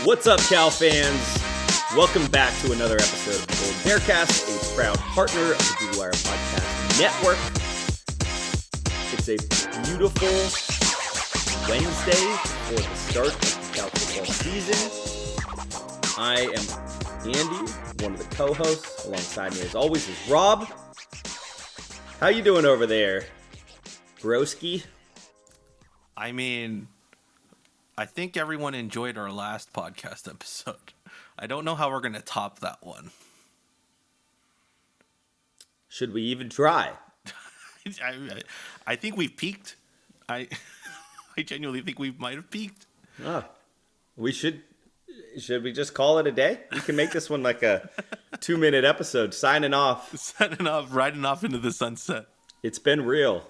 What's up, Cal fans? Welcome back to another episode of the Golden Bearcast, a proud partner of the Blue Wire Podcast Network. It's a beautiful Wednesday for the start of the College Football season. I am Andy, one of the co-hosts. Alongside me, as always, is Rob. How you doing over there, broski? I think everyone enjoyed our last podcast episode. I don't know how we're going to top that one. Should we even try? I think we've peaked. I genuinely think we might have peaked. Oh, we should we just call it a day? We can make this one like a 2-minute episode, signing off. Riding off into the sunset. It's been real.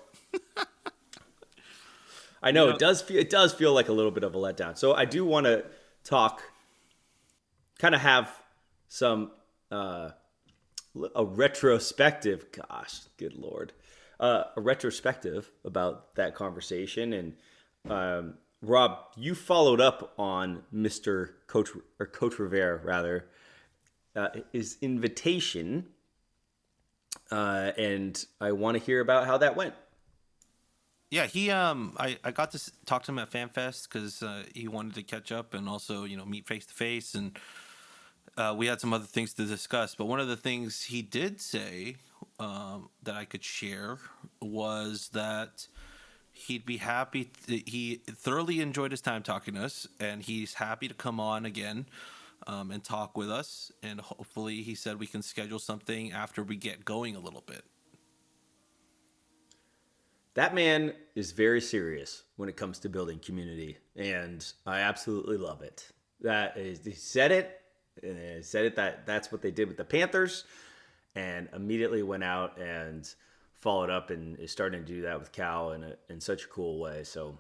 I know, it does feel like a little bit of a letdown. So I do want to kind of have some a retrospective. Gosh, good Lord, a retrospective about that conversation. And Rob, you followed up on Mr. Coach Rivera, rather, his invitation, and I want to hear about how that went. Yeah, I got to talk to him at FanFest because he wanted to catch up and also, meet face to face, and we had some other things to discuss. But one of the things he did say that I could share was that he'd be happy. He thoroughly enjoyed his time talking to us, and he's happy to come on again and talk with us. And hopefully, he said we can schedule something after we get going a little bit. That man is very serious when it comes to building community, and I absolutely love it. He said it, that's what they did with the Panthers, and immediately went out and followed up and is starting to do that with Cal in such a cool way. So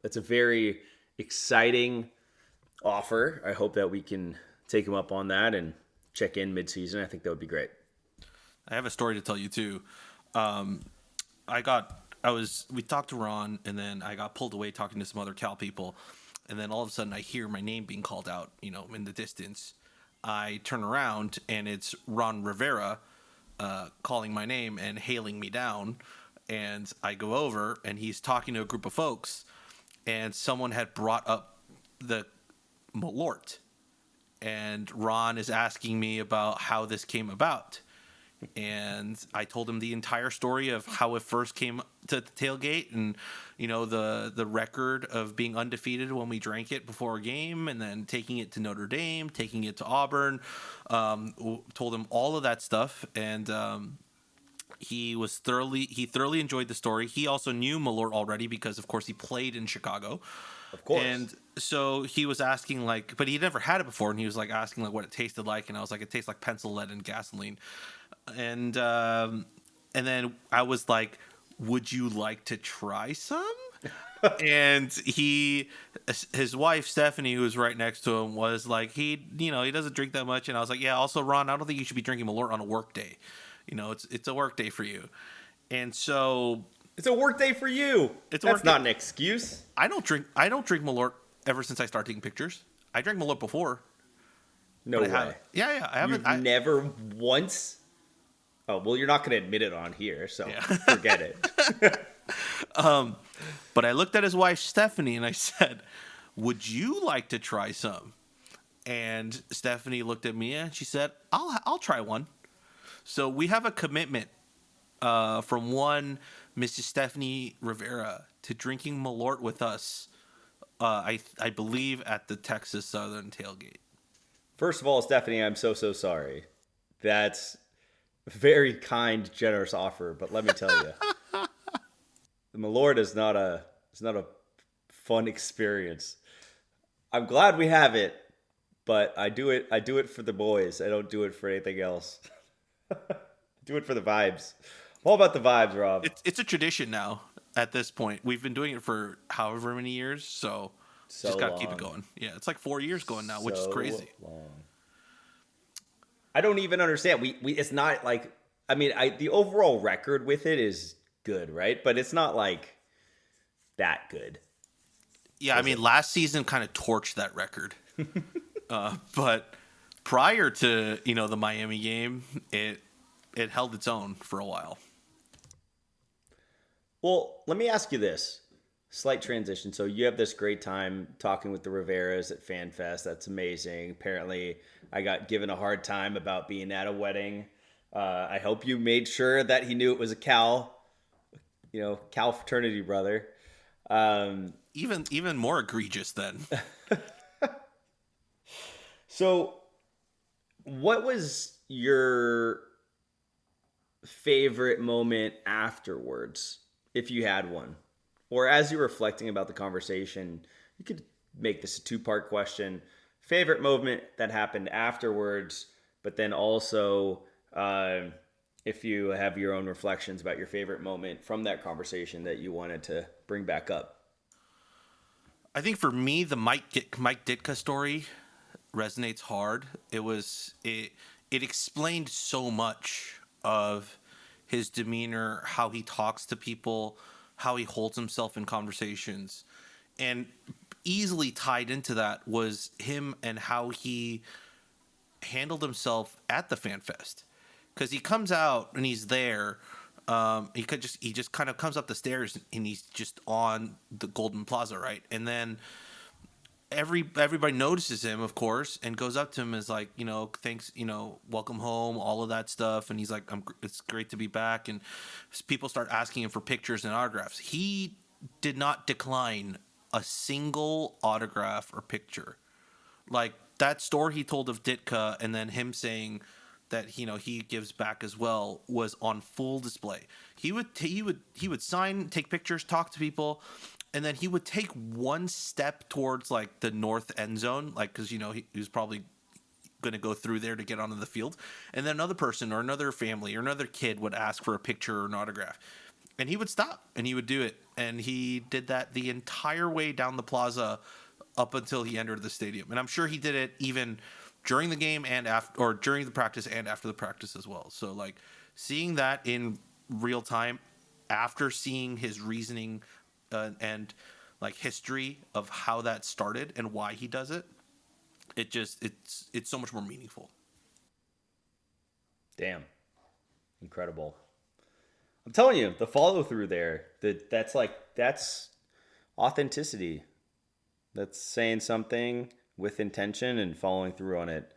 it's a very exciting offer. I hope that we can take him up on that and check in mid-season. I think that would be great. I have a story to tell you too. We talked to Ron, and then I got pulled away talking to some other Cal people, and then all of a sudden I hear my name being called out, in the distance. I turn around, and it's Ron Rivera calling my name and hailing me down, and I go over, and he's talking to a group of folks, and someone had brought up the Malort, and Ron is asking me about how this came about. And I told him the entire story of how it first came to the tailgate, and the record of being undefeated when we drank it before a game, and then taking it to Notre Dame, taking it to Auburn. Told him all of that stuff, and he thoroughly enjoyed the story. He also knew Malort already because, of course, he played in Chicago. Of course. And so he was asking, but he'd never had it before, and he was asking what it tasted like, and I was like, it tastes like pencil lead and gasoline. And then I was like, would you like to try some? And his wife, Stephanie, who was right next to him, was like, he doesn't drink that much. And I was like, yeah, also, Ron, I don't think you should be drinking Malort on a work day. It's a work day for you. And so it's a work day for you. That's not an excuse. I don't drink Malort ever since I started taking pictures. I drank Malort before. No way. Yeah, I haven't. You've never once. Oh, well, you're not going to admit it on here, so Forget it. But I looked at his wife, Stephanie, and I said, would you like to try some? And Stephanie looked at me and she said, I'll try one. So we have a commitment from one Mrs. Stephanie Rivera to drinking Malort with us, I believe, at the Texas Southern tailgate. First of all, Stephanie, I'm so sorry. That's very kind, generous offer, but let me tell you, the Malort is not a fun experience. I'm glad we have it, but I do it for the boys. I don't do it for anything else. Do it for the vibes. I'm all about the vibes, Rob. It's a tradition now. At this point, we've been doing it for however many years, so just gotta keep it going. Yeah, it's like 4 years going now, which is crazy. Long. I don't even understand. We it's not like, the overall record with it is good, right? But it's not that good. Yeah, last season kind of torched that record. But prior to the Miami game, it held its own for a while. Well, let me ask you this. Slight transition. So you have this great time talking with the Riveras at FanFest. That's amazing. Apparently, I got given a hard time about being at a wedding. I hope you made sure that he knew it was a Cal fraternity brother. Even more egregious then. So, what was your favorite moment afterwards, if you had one? Or as you're reflecting about the conversation, you could make this a two-part question. Favorite moment that happened afterwards, but then also if you have your own reflections about your favorite moment from that conversation that you wanted to bring back up. I think for me, the Mike Ditka story resonates hard. It explained so much of his demeanor, how he talks to people, how he holds himself in conversations, and easily tied into that was him and how he handled himself at the fan fest, because he comes out and he's there. He just kind of comes up the stairs and he's just on the Golden Plaza, right? And then everybody notices him, of course, and goes up to him and is like, thanks, welcome home, all of that stuff. And he's like, it's great to be back. And people start asking him for pictures and autographs. He did not decline a single autograph or picture. Like that story he told of Ditka, and then him saying that he gives back as well, was on full display. He would sign, take pictures, talk to people, and then he would take one step towards like the north end zone, like because he was probably going to go through there to get onto the field, and then another person or another family or another kid would ask for a picture or an autograph, and he would stop and he would do it, and he did that the entire way down the plaza up until he entered the stadium. And I'm sure he did it even during the game and after, or during the practice and after the practice as well. So like seeing that in real time, after seeing his reasoning and like history of how that started and why he does it, it's so much more meaningful. Damn. Incredible. I'm telling you, the follow through there, that's authenticity. That's saying something with intention and following through on it.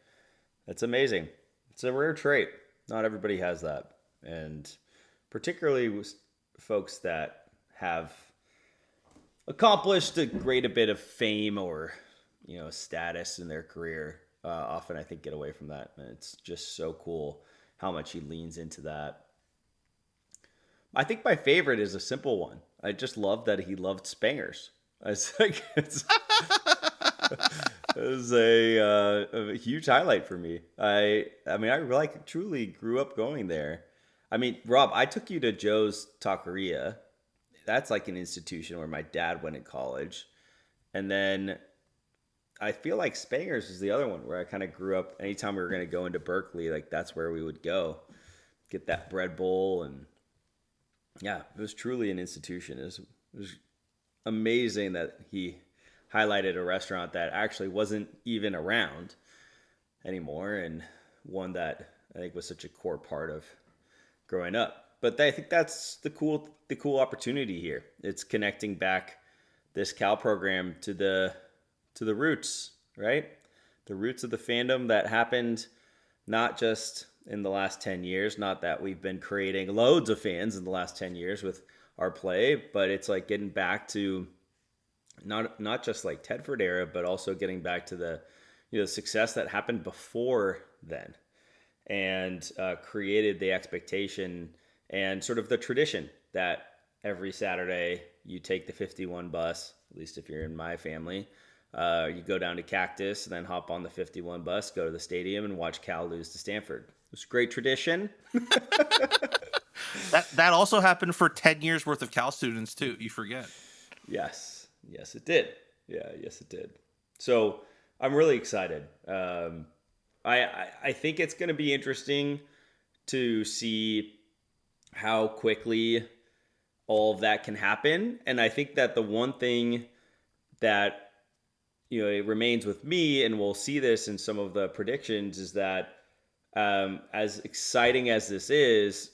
That's amazing. It's a rare trait. Not everybody has that. And particularly with folks that have accomplished a great a bit of fame or status in their career, often I think get away from that. And it's just so cool how much he leans into that. I think my favorite is a simple one. I just love that he loved Spangers. It was a huge highlight for me. I like truly grew up going there. I mean, Rob, I took you to Joe's Taqueria. That's like an institution where my dad went in college. And then I feel like Spangers is the other one where I kind of grew up. Anytime we were going to go into Berkeley, like that's where we would go, get that bread bowl. And yeah, it was truly an institution. It was amazing that he highlighted a restaurant that actually wasn't even around anymore, and one that I think was such a core part of growing up. But I think that's the cool opportunity here. It's connecting back this Cal program to the roots, right? The roots of the fandom that happened not just in the last 10 years, not that we've been creating loads of fans in the last 10 years with our play, but it's like getting back to not just like Tedford era, but also getting back to the success that happened before then, and created the expectation and sort of the tradition that every Saturday you take the 51 bus, at least if you're in my family, you go down to Cactus and then hop on the 51 bus, go to the stadium and watch Cal lose to Stanford. It's a great tradition. That also happened for 10 years worth of Cal students too. You forget. Yes, it did. Yeah, yes, it did. So I'm really excited. I think it's going to be interesting to see how quickly all of that can happen. And I think that the one thing that it remains with me, and we'll see this in some of the predictions, is that as exciting as this is,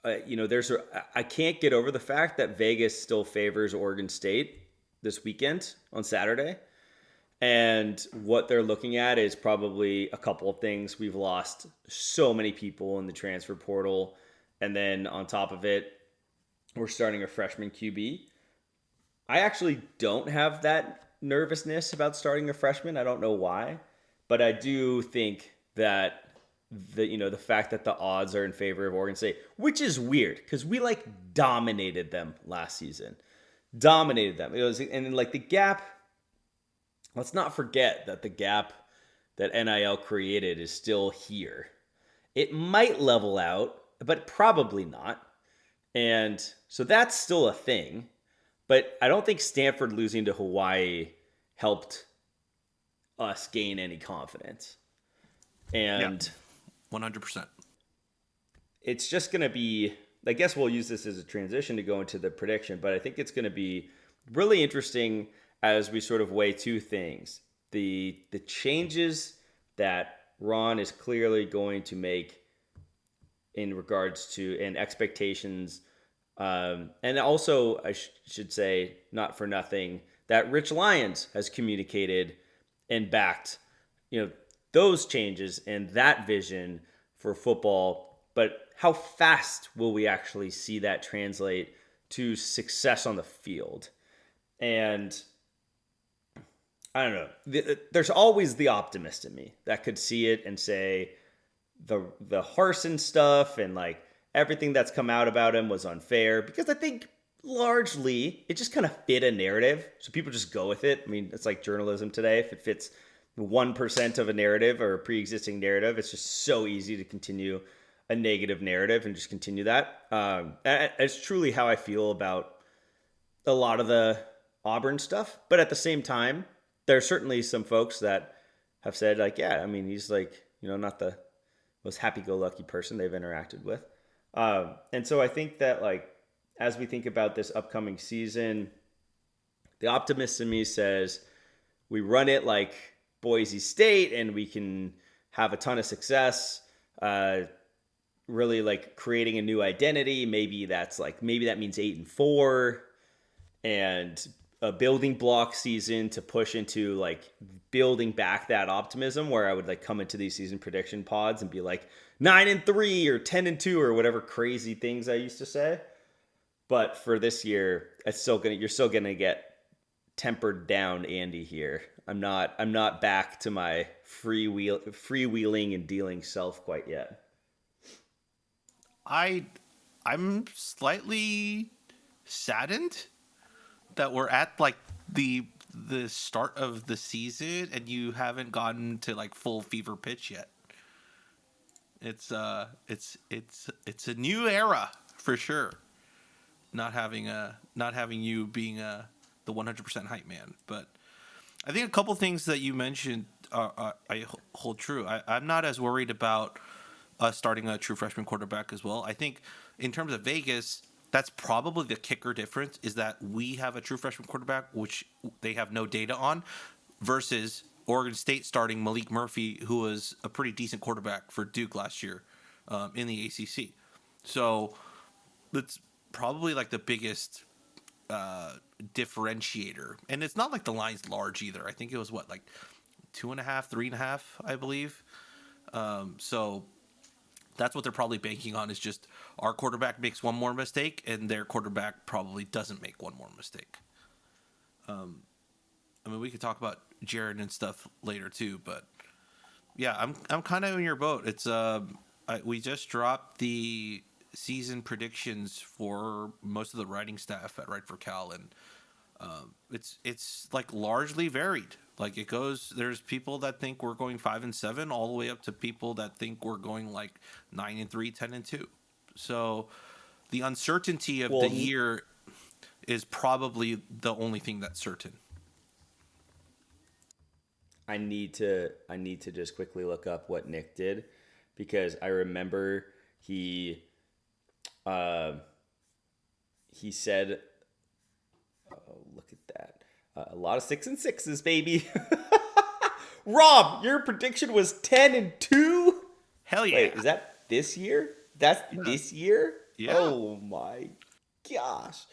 I can't get over the fact that Vegas still favors Oregon State this weekend on Saturday. And what they're looking at is probably a couple of things. We've lost so many people in the transfer portal. And then on top of it, we're starting a freshman QB. I actually don't have that nervousness about starting a freshman. I don't know why. But I do think that the fact that the odds are in favor of Oregon State, which is weird because we dominated them last season. Dominated them. It was, and like the gap, let's not forget that the gap that NIL created is still here. It might level out, but probably not. And so that's still a thing. But I don't think Stanford losing to Hawaii helped us gain any confidence. And 100%. It's just going to be, I guess we'll use this as a transition to go into the prediction, but I think it's going to be really interesting as we sort of weigh two things. The changes that Ron is clearly going to make in regards to and expectations. And also, I should say, not for nothing, that Rich Lyons has communicated and backed, those changes and that vision for football. But how fast will we actually see that translate to success on the field? And I don't know. There's always the optimist in me that could see it and say the Harsin stuff and everything that's come out about him was unfair, because I think largely it just kind of fit a narrative. So people just go with it. I mean, it's like journalism today. If it fits 1% of a narrative or a pre-existing narrative, it's just so easy to continue a negative narrative and just continue that. It's truly how I feel about a lot of the Auburn stuff. But at the same time, there are certainly some folks that have said he's not the most happy-go-lucky person they've interacted with. And so I think that as we think about this upcoming season, the optimist in me says we run it like Boise State and we can have a ton of success, really creating a new identity. Maybe that means 8-4 and a building block season to push into building back that optimism, where I would come into these season prediction pods and be 9-3 or 10-2 or whatever crazy things I used to say. But for this year, you're still gonna get tempered down Andy here. I'm not back to my freewheeling and dealing self quite yet. I'm slightly saddened that we're at the start of the season and you haven't gotten to full fever pitch yet. It's a new era for sure. Not having you being the 100% hype man, but I think a couple things that you mentioned I hold true. I'm not as worried about us starting a true freshman quarterback as well. I think in terms of Vegas, that's probably the kicker difference, is that we have a true freshman quarterback, which they have no data on, versus Oregon State starting Malik Murphy, who was a pretty decent quarterback for Duke last year in the ACC. So that's probably the biggest differentiator. And it's not the line's large either. I think it was 2.5, 3.5, I believe. So that's what they're probably banking on, is just our quarterback makes one more mistake and their quarterback probably doesn't make one more mistake. We could talk about Jared and stuff later too, but yeah, I'm kind of in your boat. It's we just dropped the season predictions for most of the writing staff at Right for Cal, and it's largely varied. It goes, there's people that think we're going 5-7 all the way up to people that think we're going 9-3, 10-2. So the uncertainty of the year is probably the only thing that's certain. I need to just quickly look up what Nick did, because I remember he said, oh, look at that. A lot of 6-6s, baby. Rob, your prediction was 10-2. Hell yeah. Wait, is that this year? That's this year? Yeah. Oh my gosh.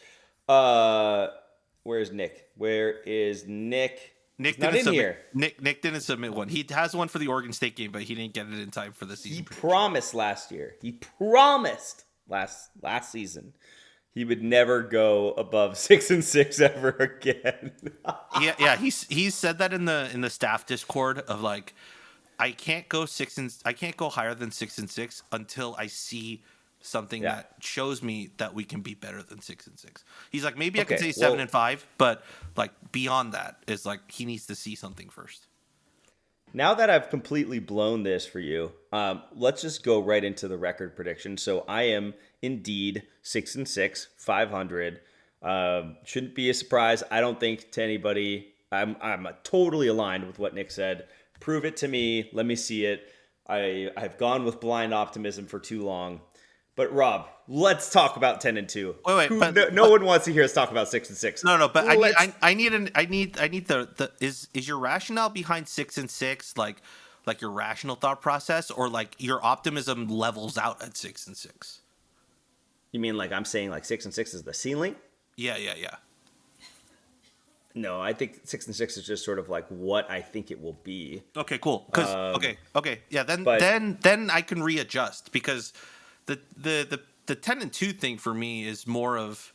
Where's Nick? Where is Nick? Nick He's not didn't in submit. here. Nick didn't submit one. He has one for the Oregon State game, but he didn't get it in time for the He season. promised last year. He promised last season he would never go above 6-6 ever again. Yeah. He's said that in the staff Discord of like, I can't go higher than 6-6 until I see something that shows me that we can be better than 6-6. He's like, maybe I can say 7-5, but like beyond that is like he needs to see something first. Now that I've completely blown this for you, let's just go right into the record prediction. So I am indeed 6-6, 500. Shouldn't be a surprise, I don't think, to anybody. I'm totally aligned with what Nick said. Prove it to me. Let me see it. I've gone with blind optimism for too long. But Rob, let's talk about 10-2. Wait, no one wants to hear us talk about 6-6. No, but I need the is your rationale behind 6-6 like your rational thought process, or like your optimism levels out at 6-6? You mean like I'm saying like 6-6 is the ceiling? Yeah. No, I think 6-6 is just sort of like what I think it will be. Okay, cool. Because okay, yeah. but- Then I can readjust, because the 10-2 thing for me is more of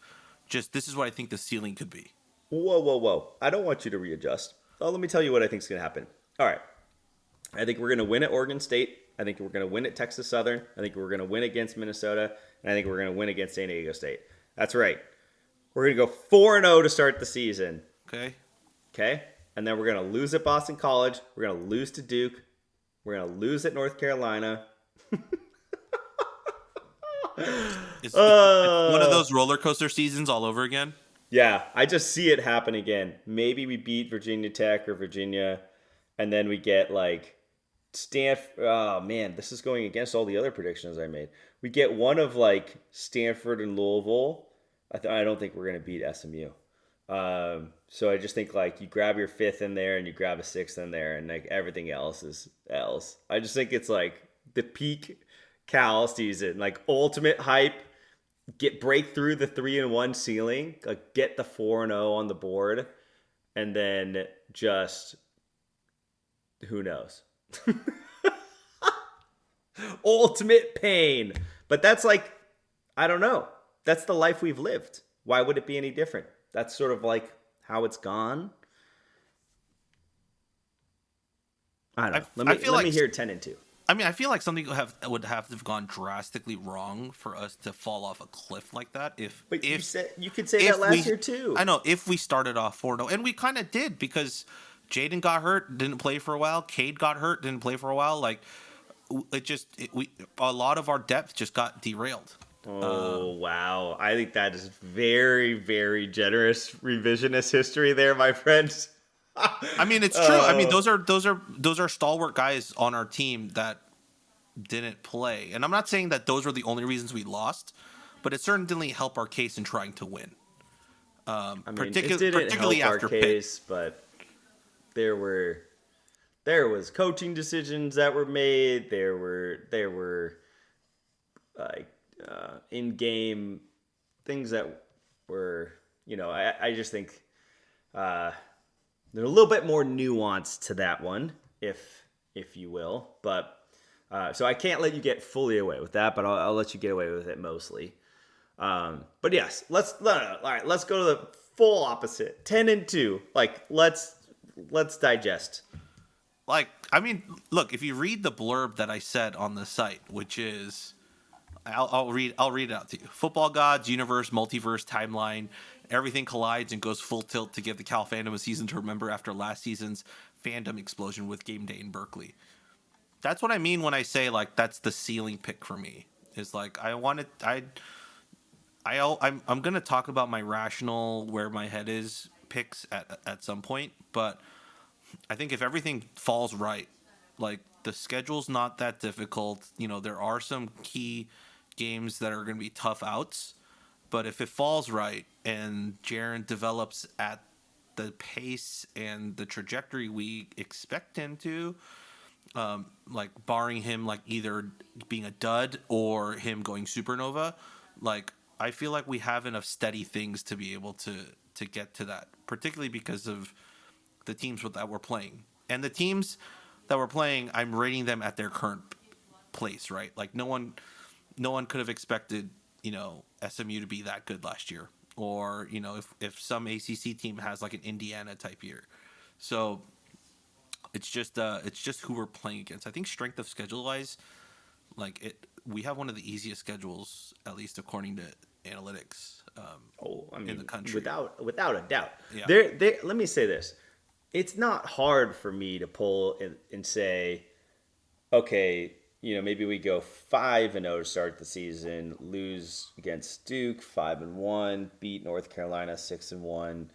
just, this is what I think the ceiling could be. Whoa. I don't want you to readjust. Oh, let me tell you what I think is going to happen. All right. I think we're going to win at Oregon State. I think we're going to win at Texas Southern. I think we're going to win against Minnesota. And I think we're going to win against San Diego State. That's right. We're going to go 4-0 to start the season. Okay? And then we're going to lose at Boston College. We're going to lose to Duke. We're going to lose at North Carolina. It's one of those roller coaster seasons all over again. Yeah, I just see it happen again. Maybe we beat Virginia Tech or Virginia, and then we get like Stanford. Oh man, this is going against all the other predictions I made. We get one of like Stanford and Louisville. I don't think we're gonna beat SMU. So I just think like you grab your 5th in there and you grab a 6th in there, and like everything else is else. I just think it's like the peak Cal season, like ultimate hype. Break through the 3-1 ceiling, like get the 4-0 on the board, and then just who knows. Ultimate pain. But that's like, I don't know. That's the life we've lived. Why would it be any different? That's sort of like how it's gone. I don't know. Let me hear 10-2. I mean, I feel like something would have to have gone drastically wrong for us to fall off a cliff like that. You could say that last year too. I know, if we started off 4-0, and we kind of did, because Jaden got hurt, didn't play for a while. Cade got hurt, didn't play for a while. Like a lot of our depth just got derailed. Oh wow! I think that is very, very generous revisionist history there, my friends. I mean, it's true. I mean, those are stalwart guys on our team that didn't play, and I'm not saying that those were the only reasons we lost, but it certainly helped our case in trying to win. I mean, particularly help after our case, but there was coaching decisions that were made. There were like in-game things that were, I just think. There's a little bit more nuance to that one, if you will. But so I can't let you get fully away with that, but I'll let you get away with it mostly. But yes, let's go to the full opposite. 10-2. Like let's digest. Like, I mean, look, if you read the blurb that I said on the site, which is, I'll read it out to you. Football gods, universe, multiverse, timeline. Everything collides and goes full tilt to give the Cal fandom a season to remember after last season's fandom explosion with game day in Berkeley. That's what I mean when I say like that's the ceiling pick for me. Is like I'm gonna talk about my rational, where my head is picks at some point, but I think if everything falls right, like the schedule's not that difficult. There are some key games that are gonna be tough outs. But if it falls right and Jaren develops at the pace and the trajectory we expect him to, like barring him like either being a dud or him going supernova, like I feel like we have enough steady things to be able to get to that, particularly because of the teams that we're playing. And the teams that we're playing, I'm rating them at their current place, right? Like no one could have expected, SMU to be that good last year, or if some ACC team has like an Indiana type year. So it's just who we're playing against. I think strength of schedule wise, we have one of the easiest schedules, at least according to analytics. In the country, without a doubt. Yeah. Let me say this: it's not hard for me to pull and say, okay, maybe we go 5-0 to start the season, lose against Duke 5-1, beat North Carolina 6-1,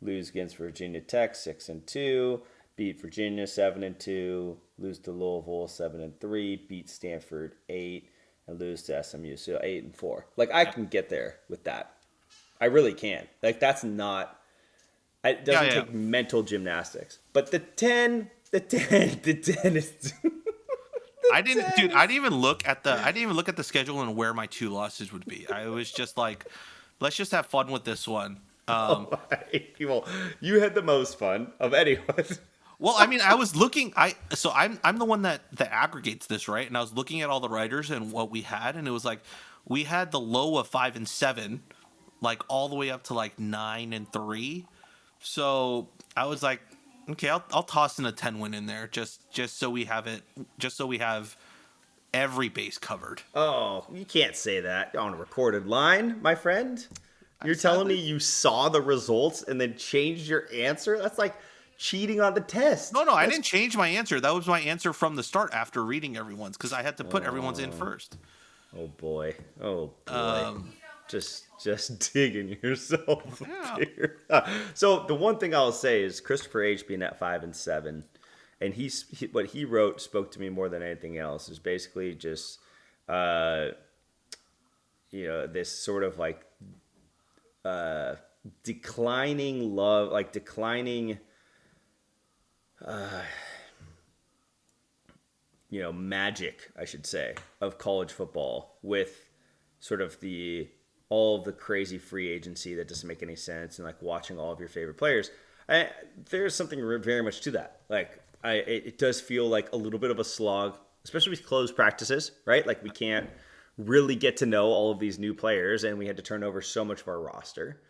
lose against Virginia Tech 6-2, beat Virginia 7-2, lose to Louisville 7-3, beat Stanford 8, and lose to SMU, so 8-4. Like I can get there with that. I really can. Like that's not. It doesn't take mental gymnastics. But the 10 is. I didn't even look at the schedule and where my 2 losses would be. I was just like, let's just have fun with this one. Well, you had the most fun of anyone. Well, I mean, I was looking. I'm the one that aggregates this, right? And I was looking at all the writers and what we had, and it was like we had the low of 5-7, like all the way up to like 9-3. So I was like, okay, I'll toss in a 10 win in there just so we have it, just so we have every base covered. Oh, you can't say that on a recorded line, my friend. You're telling me you saw the results and then changed your answer? That's like cheating on the test. No, I didn't change my answer. That was my answer from the start after reading everyone's, because I had to put everyone's in first. Oh boy. Just digging yourself. Yeah. So the one thing I'll say is Christopher H being at 5-7, and what he wrote spoke to me more than anything else. Is basically just, this sort of like declining love, like declining, magic, I should say, of college football with sort of all of the crazy free agency that doesn't make any sense, and like watching all of your favorite players. There's something very much to that. Like it does feel like a little bit of a slog, especially with closed practices, right? Like we can't really get to know all of these new players, and we had to turn over so much of our roster.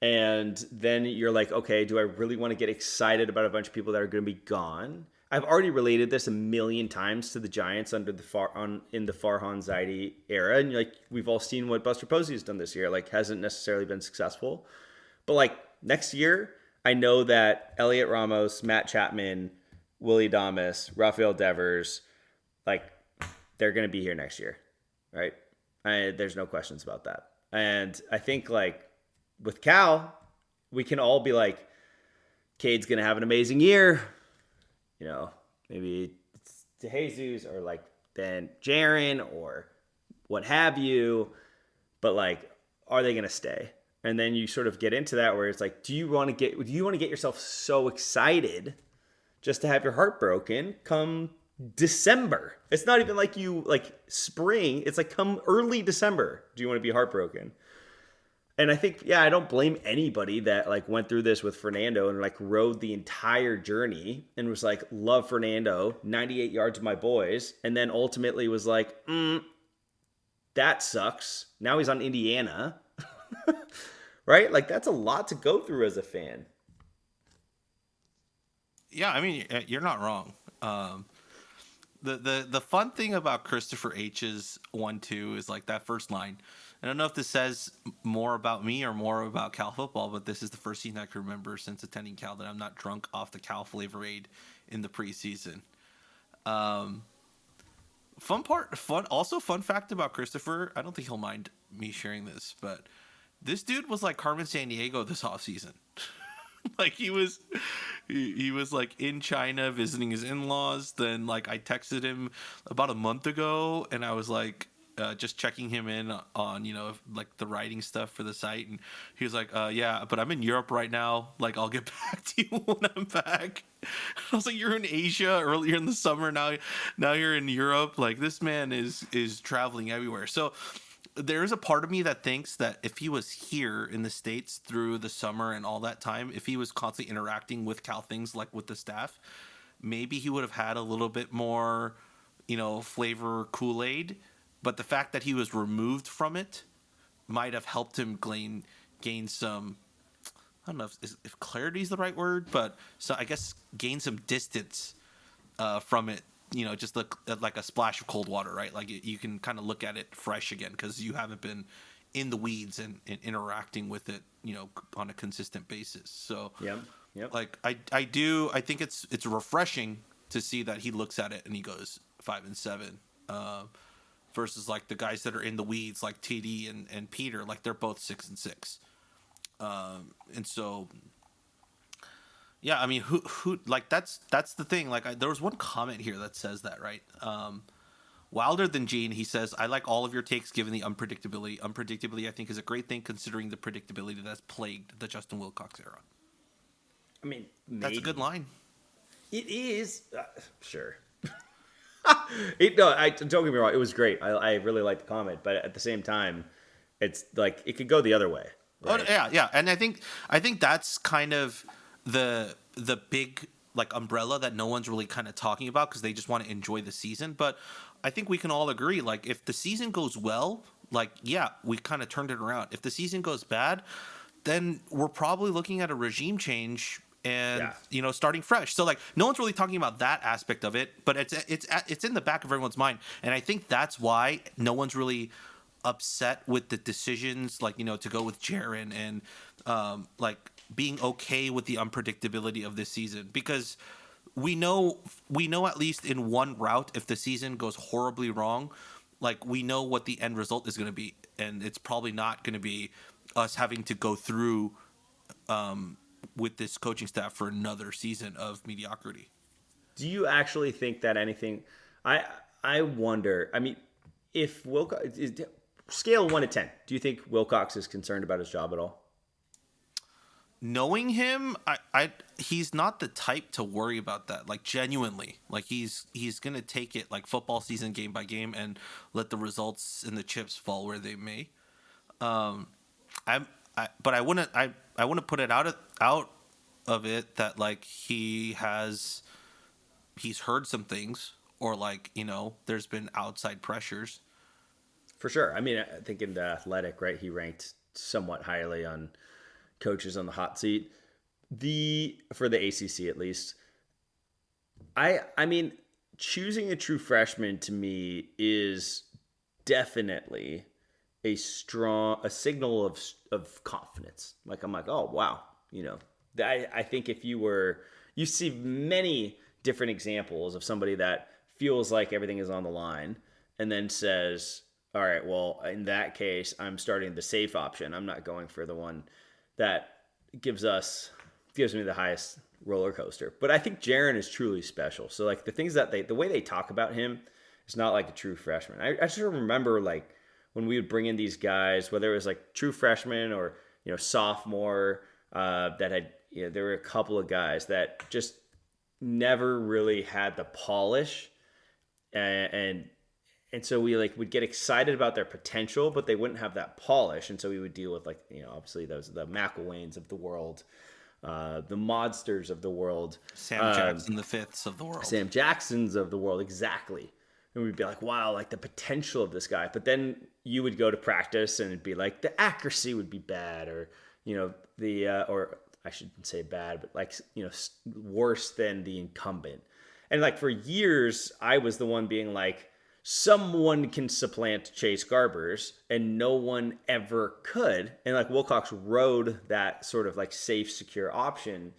And then you're like, okay, do I really want to get excited about a bunch of people that are going to be gone? I've already related this a million times to the Giants under in the Farhan Zaidi era, and like we've all seen what Buster Posey has done this year. Like hasn't necessarily been successful, but like next year, I know that Elliot Ramos, Matt Chapman, Willie Adames, Rafael Devers, like they're going to be here next year, right? There's no questions about that. And I think like with Cal, we can all be like, Cade's going to have an amazing year. Maybe it's DeJesus or like then Jaren or what have you. But like, are they going to stay? And then you sort of get into that where it's like, do you want to get yourself so excited just to have your heart broken come December? It's not even like spring. It's like come early December. Do you want to be heartbroken? And I think, I don't blame anybody that like went through this with Fernando and like rode the entire journey and was like, love Fernando, 98 yards of my boys. And then ultimately was like, that sucks. Now he's on Indiana. Right? Like that's a lot to go through as a fan. Yeah, I mean, you're not wrong. The fun thing about Christopher H's 1-2 is like that first line. I don't know if this says more about me or more about Cal football, but this is the first season I can remember since attending Cal that I'm not drunk off the Cal Flavor Aid in the preseason. Fun fact about Christopher, I don't think he'll mind me sharing this, but this dude was like Carmen Sandiego this offseason. Like he was like in China visiting his in-laws. Then like I texted him about a month ago and I was like, just checking him in on, like the writing stuff for the site. And he was like, yeah, but I'm in Europe right now. Like, I'll get back to you when I'm back. I was like, you're in Asia earlier in the summer. Now you're in Europe. Like, this man is traveling everywhere. So there's a part of me that thinks that if he was here in the States through the summer and all that time, if he was constantly interacting with Cal Things, like with the staff, maybe he would have had a little bit more, flavor Kool-Aid. But the fact that he was removed from it might have helped him gain some, I don't know if clarity is the right word, but so I guess gain some distance from it. Just look at like a splash of cold water, right? Like you can kind of look at it fresh again because you haven't been in the weeds and interacting with it, on a consistent basis. So, Yep. like I think it's refreshing to see that he looks at it and he goes 5-7, versus like the guys that are in the weeds, like TD and Peter, like they're both 6-6, and so. Yeah, I mean, who like that's the thing. Like, there was one comment here that says that, right? Wilder than Gene, he says, I like all of your takes given the unpredictability. Unpredictability, I think, is a great thing considering the predictability that's plagued the Justin Wilcox era. I mean, That's a good line. It is. Sure. Don't get me wrong. It was great. I really liked the comment, but at the same time, it's like it could go the other way. Right? Oh yeah, and I think that's kind of the big like umbrella that no one's really kind of talking about because they just want to enjoy the season. But I think we can all agree, like, if the season goes well, like, yeah, we kind of turned it around. If the season goes bad, then we're probably looking at a regime change and starting fresh. So like no one's really talking about that aspect of it, but it's in the back of everyone's mind, and I think that's why no one's really upset with the decisions, like, to go with Jaren and like being okay with the unpredictability of this season, because we know at least in one route, if the season goes horribly wrong, like we know what the end result is going to be, and it's probably not going to be us having to go through with this coaching staff for another season of mediocrity. Do you actually think that anything? I wonder. I mean, if Wilcox scale 1 to 10, do you think Wilcox is concerned about his job at all? Knowing him, he's not the type to worry about that. Like, genuinely, like he's gonna take it like football season, game by game, and let the results and the chips fall where they may. But I wouldn't put it out of it that like he's heard some things, or like there's been outside pressures. For sure. I mean, I think in the Athletic, right, he ranked somewhat highly on coaches on the hot seat, for the ACC at least. I mean, choosing a true freshman to me is definitely a signal of confidence. Like, I'm like, oh wow, I think if you see many different examples of somebody that feels like everything is on the line and then says, all right, well, in that case, I'm starting the safe option. I'm not going for the one that gives me the highest roller coaster. But I think Jaren is truly special. So like the way they talk about him is not like a true freshman. I just remember like when we would bring in these guys, whether it was like true freshmen or sophomore, that had there were a couple of guys that just never really had the polish, and so we would get excited about their potential, but they wouldn't have that polish. And so we would deal with obviously those the McElwains of the world, the Modsters of the world, Sam Jackson the Fifths of the world, Sam Jacksons of the world, exactly. And we'd be like, wow, like the potential of this guy. But then you would go to practice and it'd be like the accuracy would be bad, or or I shouldn't say bad, but like worse than the incumbent. And like for years, I was the one being like, someone can supplant Chase Garbers, and no one ever could. And like Wilcox rode that sort of like safe, secure option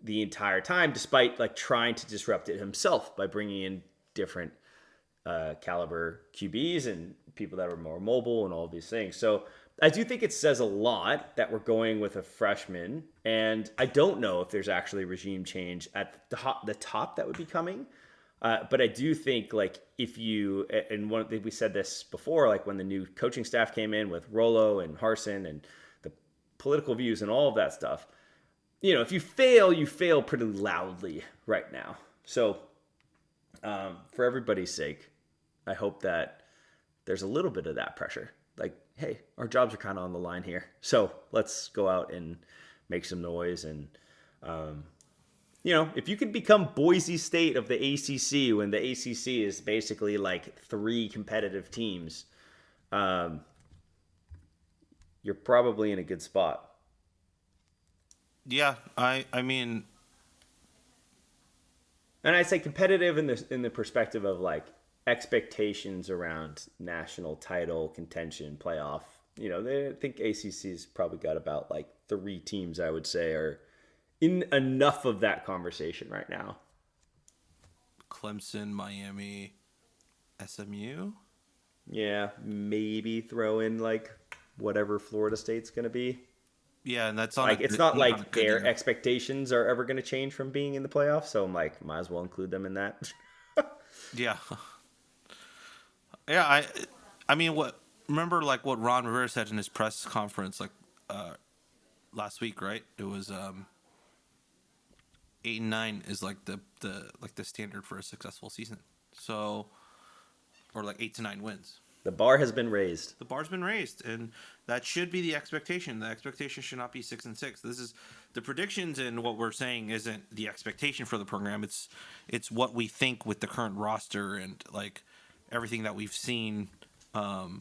the entire time, despite like trying to disrupt it himself by bringing in different caliber QBs and people that were more mobile and all of these things. So I do think it says a lot that we're going with a freshman, and I don't know if there's actually regime change at the top that would be coming. But I do think like if you and we said this before, like when the new coaching staff came in with Rolo and Harsin and the political views and all of that stuff, if you fail pretty loudly right now. So for everybody's sake, I hope that there's a little bit of that pressure. Like, hey, our jobs are kind of on the line here, so let's go out and make some noise. And if you could become Boise State of the ACC when the ACC is basically like 3 competitive teams, you're probably in a good spot. Yeah, I mean, and I say competitive in the perspective of like expectations around national title contention, playoff. I think ACC's probably got about like 3 teams I would say are in enough of that conversation right now. Clemson, Miami, SMU. Yeah, maybe throw in like whatever Florida State's going to be. Yeah, and that's on like it's not like their expectations are ever going to change from being in the playoffs, so I'm like, might as well include them in that. Yeah. Yeah, I mean, remember like what Ron Rivera said in his press conference like last week, right? It was 8-9 is like the standard for a successful season. So, or like 8 to 9 wins. The bar has been raised. The bar's been raised, and that should be the expectation. The expectation should not be 6-6. This is the predictions, and what we're saying isn't the expectation for the program. It's what we think with the current roster and like everything that we've seen. But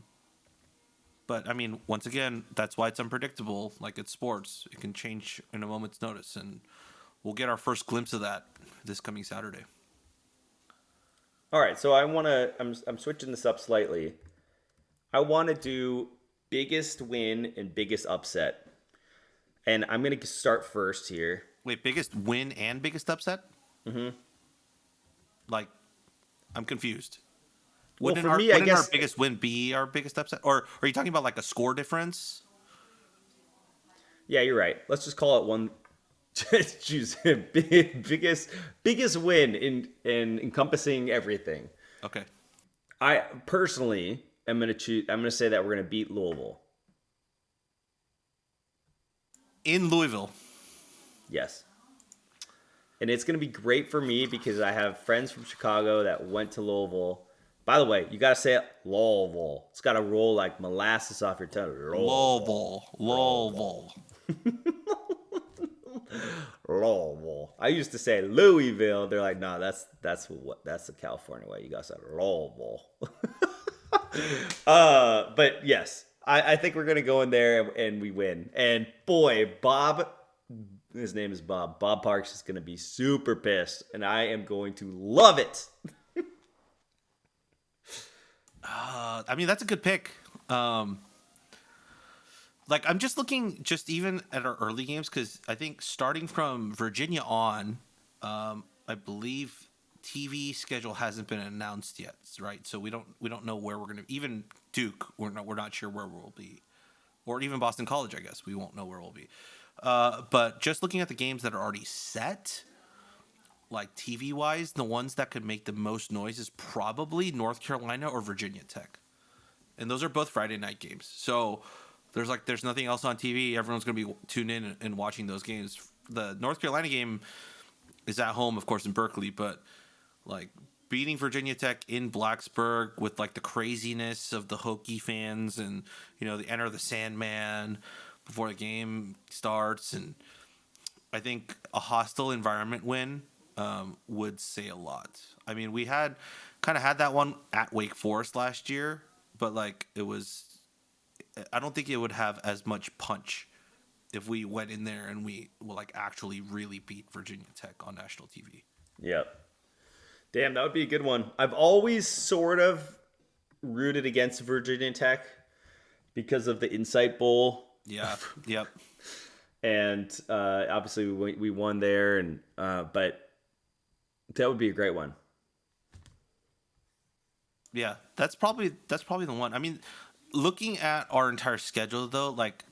I mean, once again, that's why it's unpredictable. Like it's sports, it can change in a moment's notice, and we'll get our first glimpse of that this coming Saturday. All right, so I'm switching this up slightly. I want to do biggest win and biggest upset. And I'm going to start first here. Wait, biggest win and biggest upset? Mm-hmm. Like, I'm confused. Well, Wouldn't for me, I guess our biggest win be our biggest upset? Or are you talking about like a score difference? Yeah, you're right. Let's just call it one. Choose biggest win in encompassing everything. Okay. I personally am going to choose. I'm going to say that we're going to beat Louisville. In Louisville. Yes. And it's going to be great for me because I have friends from Chicago that went to Louisville. By the way, you got to say it Louisville. It's got to roll like molasses off your tongue. Louisville. Louisville. I used to say Louisville. They're like, no, that's the California way. You got to say Louisville. But yes, I think we're gonna go in there and we win. And boy, Bob, his name is Bob. Bob Parks is gonna be super pissed, and I am going to love it. I mean, that's a good pick. Like, I'm just looking even at our early games because I think starting from Virginia on, I believe TV schedule hasn't been announced yet, right? So we don't know where we're gonna. Even Duke, we're not sure where we'll be, or even Boston College. I guess we won't know where we'll be. But just looking at the games that are already set, like TV wise, the ones that could make the most noise is probably North Carolina or Virginia Tech, and those are both Friday night games. So there's nothing else on TV. Everyone's gonna be tuned in and watching those games. The North Carolina game is at home, of course, in Berkeley, but like beating Virginia Tech in Blacksburg with like the craziness of the Hokie fans and the enter the Sandman before the game starts, and I think a hostile environment win would say a lot. I mean, we had that one at Wake Forest last year, but like I don't think it would have as much punch if we went in there and we will like actually really beat Virginia Tech on national TV. Yep. Damn, that would be a good one. I've always sort of rooted against Virginia Tech because of the Insight Bowl. Yeah. Yep. And obviously we won there, and but that would be a great one. Yeah, that's probably the one. I mean, looking at our entire schedule though, like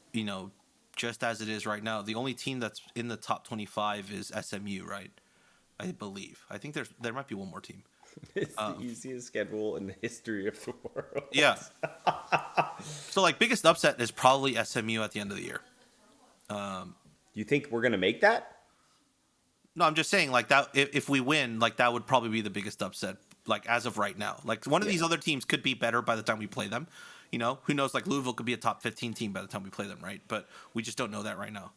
just as it is right now, the only team that's in the top 25 is SMU, right? I believe. I think there might be one more team. It's the easiest schedule in the history of the world. Yeah. So like biggest upset is probably SMU at the end of the year. You think we're gonna make that? No, I'm just saying like that if we win, like that would probably be the biggest upset like as of right now. Like one of these other teams could be better by the time we play them. You know, who knows, like Louisville could be a top 15 team by the time we play them, right? But we just don't know that right now.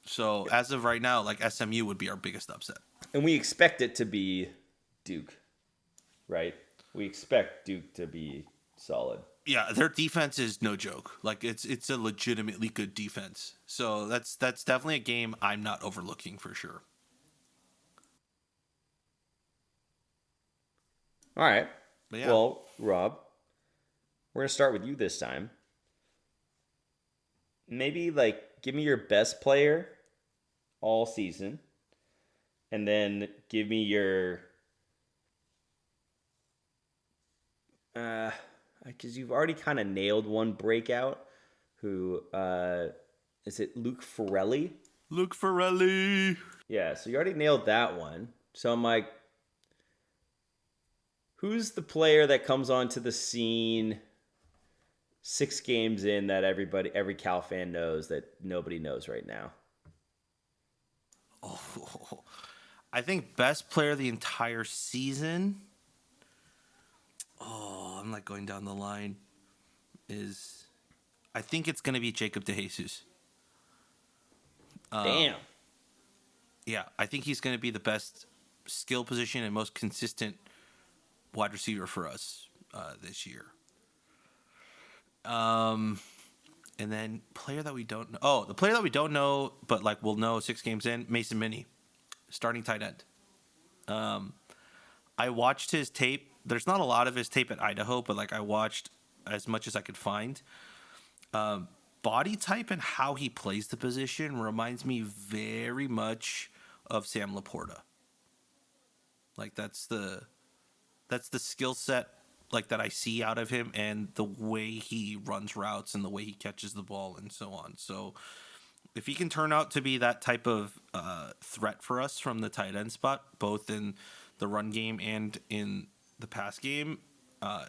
So as of right now, like SMU would be our biggest upset. And we expect it to be Duke, right? We expect Duke to be solid. Yeah, their defense is no joke. Like it's a legitimately good defense. So that's definitely a game I'm not overlooking for sure. All right. But yeah. Well, Rob, we're gonna start with you this time. Maybe like give me your best player all season, and then give me your because you've already kind of nailed one breakout. Who is it? Luke Ferrelli. Luke Ferrelli. Yeah, so you already nailed that one. So I'm like, who's the player that comes onto the scene 6 games in that every Cal fan knows that nobody knows right now? Oh, I think best player of the entire season. Oh, I'm like going down the line. I think it's going to be Jacob DeJesus. Damn. Yeah, I think he's going to be the best skill position and most consistent wide receiver for us this year. And then player that we don't know. Oh, the player that we don't know, but like we'll know 6 games in, Mason Minnie, starting tight end. I watched his tape. There's not a lot of his tape at Idaho, but like I watched as much as I could find. Body type and how he plays the position reminds me very much of Sam Laporta. Like that's the skill set like that I see out of him, and the way he runs routes and the way he catches the ball and so on. So if he can turn out to be that type of threat for us from the tight end spot, both in the run game and in the pass game,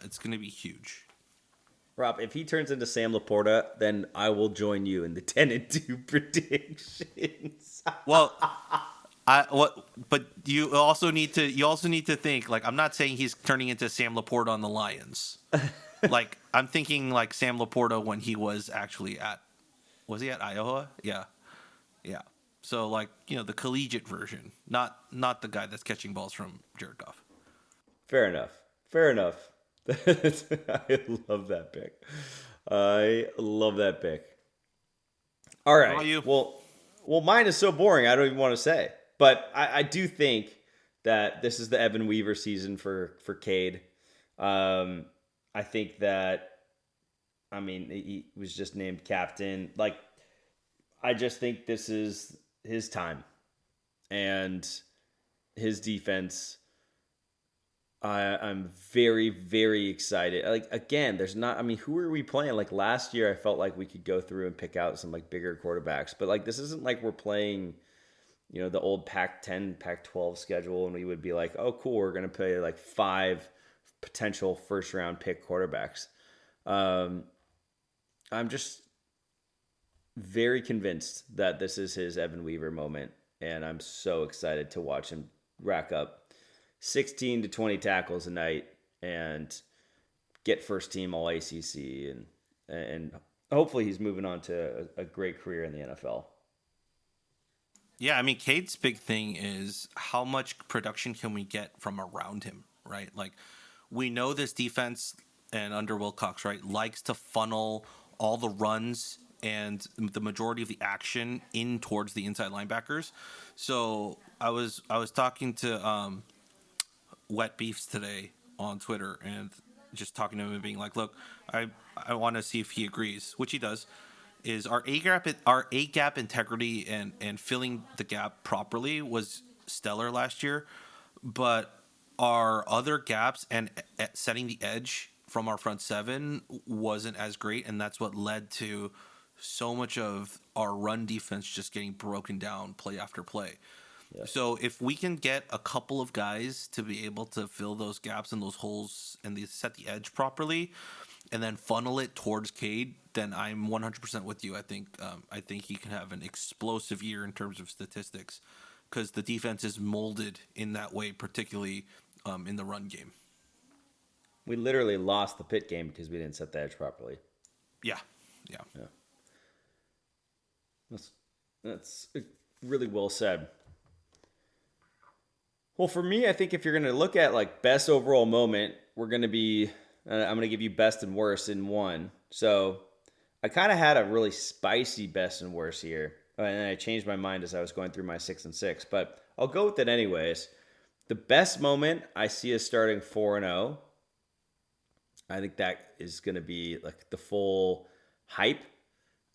it's going to be huge. Rob, if he turns into Sam Laporta, then I will join you in the 10-2 predictions. Well, but you also need to think like I'm not saying he's turning into Sam Laporta on the Lions. Like I'm thinking like Sam Laporta when he was actually was he at Iowa? Yeah. So like, you know, the collegiate version, not the guy that's catching balls from Jared Goff. Fair enough. I love that pick. All right. How about you? Well, mine is so boring. I don't even want to say. But I do think that this is the Evan Weaver season for Cade. I think that, I mean, he was just named captain. Like, I just think this is his time. And his defense, I'm very, very excited. Like, again, who are we playing? Like, last year, I felt like we could go through and pick out some, like, bigger quarterbacks. But, like, this isn't like we're playing, you know, the old Pac-10, Pac-12 schedule, and we would be like, oh, cool, we're going to play, like, 5 potential first-round pick quarterbacks. I'm just very convinced that this is his Evan Weaver moment, and I'm so excited to watch him rack up 16 to 20 tackles a night and get first team all ACC, and hopefully he's moving on to a great career in the NFL. Yeah, I mean, Cade's big thing is how much production can we get from around him, right? Like, we know this defense and under Wilcox, right, likes to funnel all the runs and the majority of the action in towards the inside linebackers. So I was talking to Wet Beefs today on Twitter and just talking to him and being like, look, I want to see if he agrees, which he does, is our A gap integrity and filling the gap properly was stellar last year, but our other gaps and setting the edge from our front seven wasn't as great, and that's what led to so much of our run defense just getting broken down play after play. Yeah. So if we can get a couple of guys to be able to fill those gaps and those holes and set the edge properly, and then funnel it towards Cade, then I'm 100% with you. I think he can have an explosive year in terms of statistics, because the defense is molded in that way, particularly in the run game. We literally lost the Pitt game because we didn't set the edge properly. Yeah. Yeah. That's really well said. Well, for me, I think if you're going to look at like best overall moment, we're going to be, I'm going to give you best and worst in one. So I kind of had a really spicy best and worst here. And then I changed my mind as I was going through my 6 and 6, but I'll go with it anyways. The best moment I see us starting 4-0. I think that is going to be like the full hype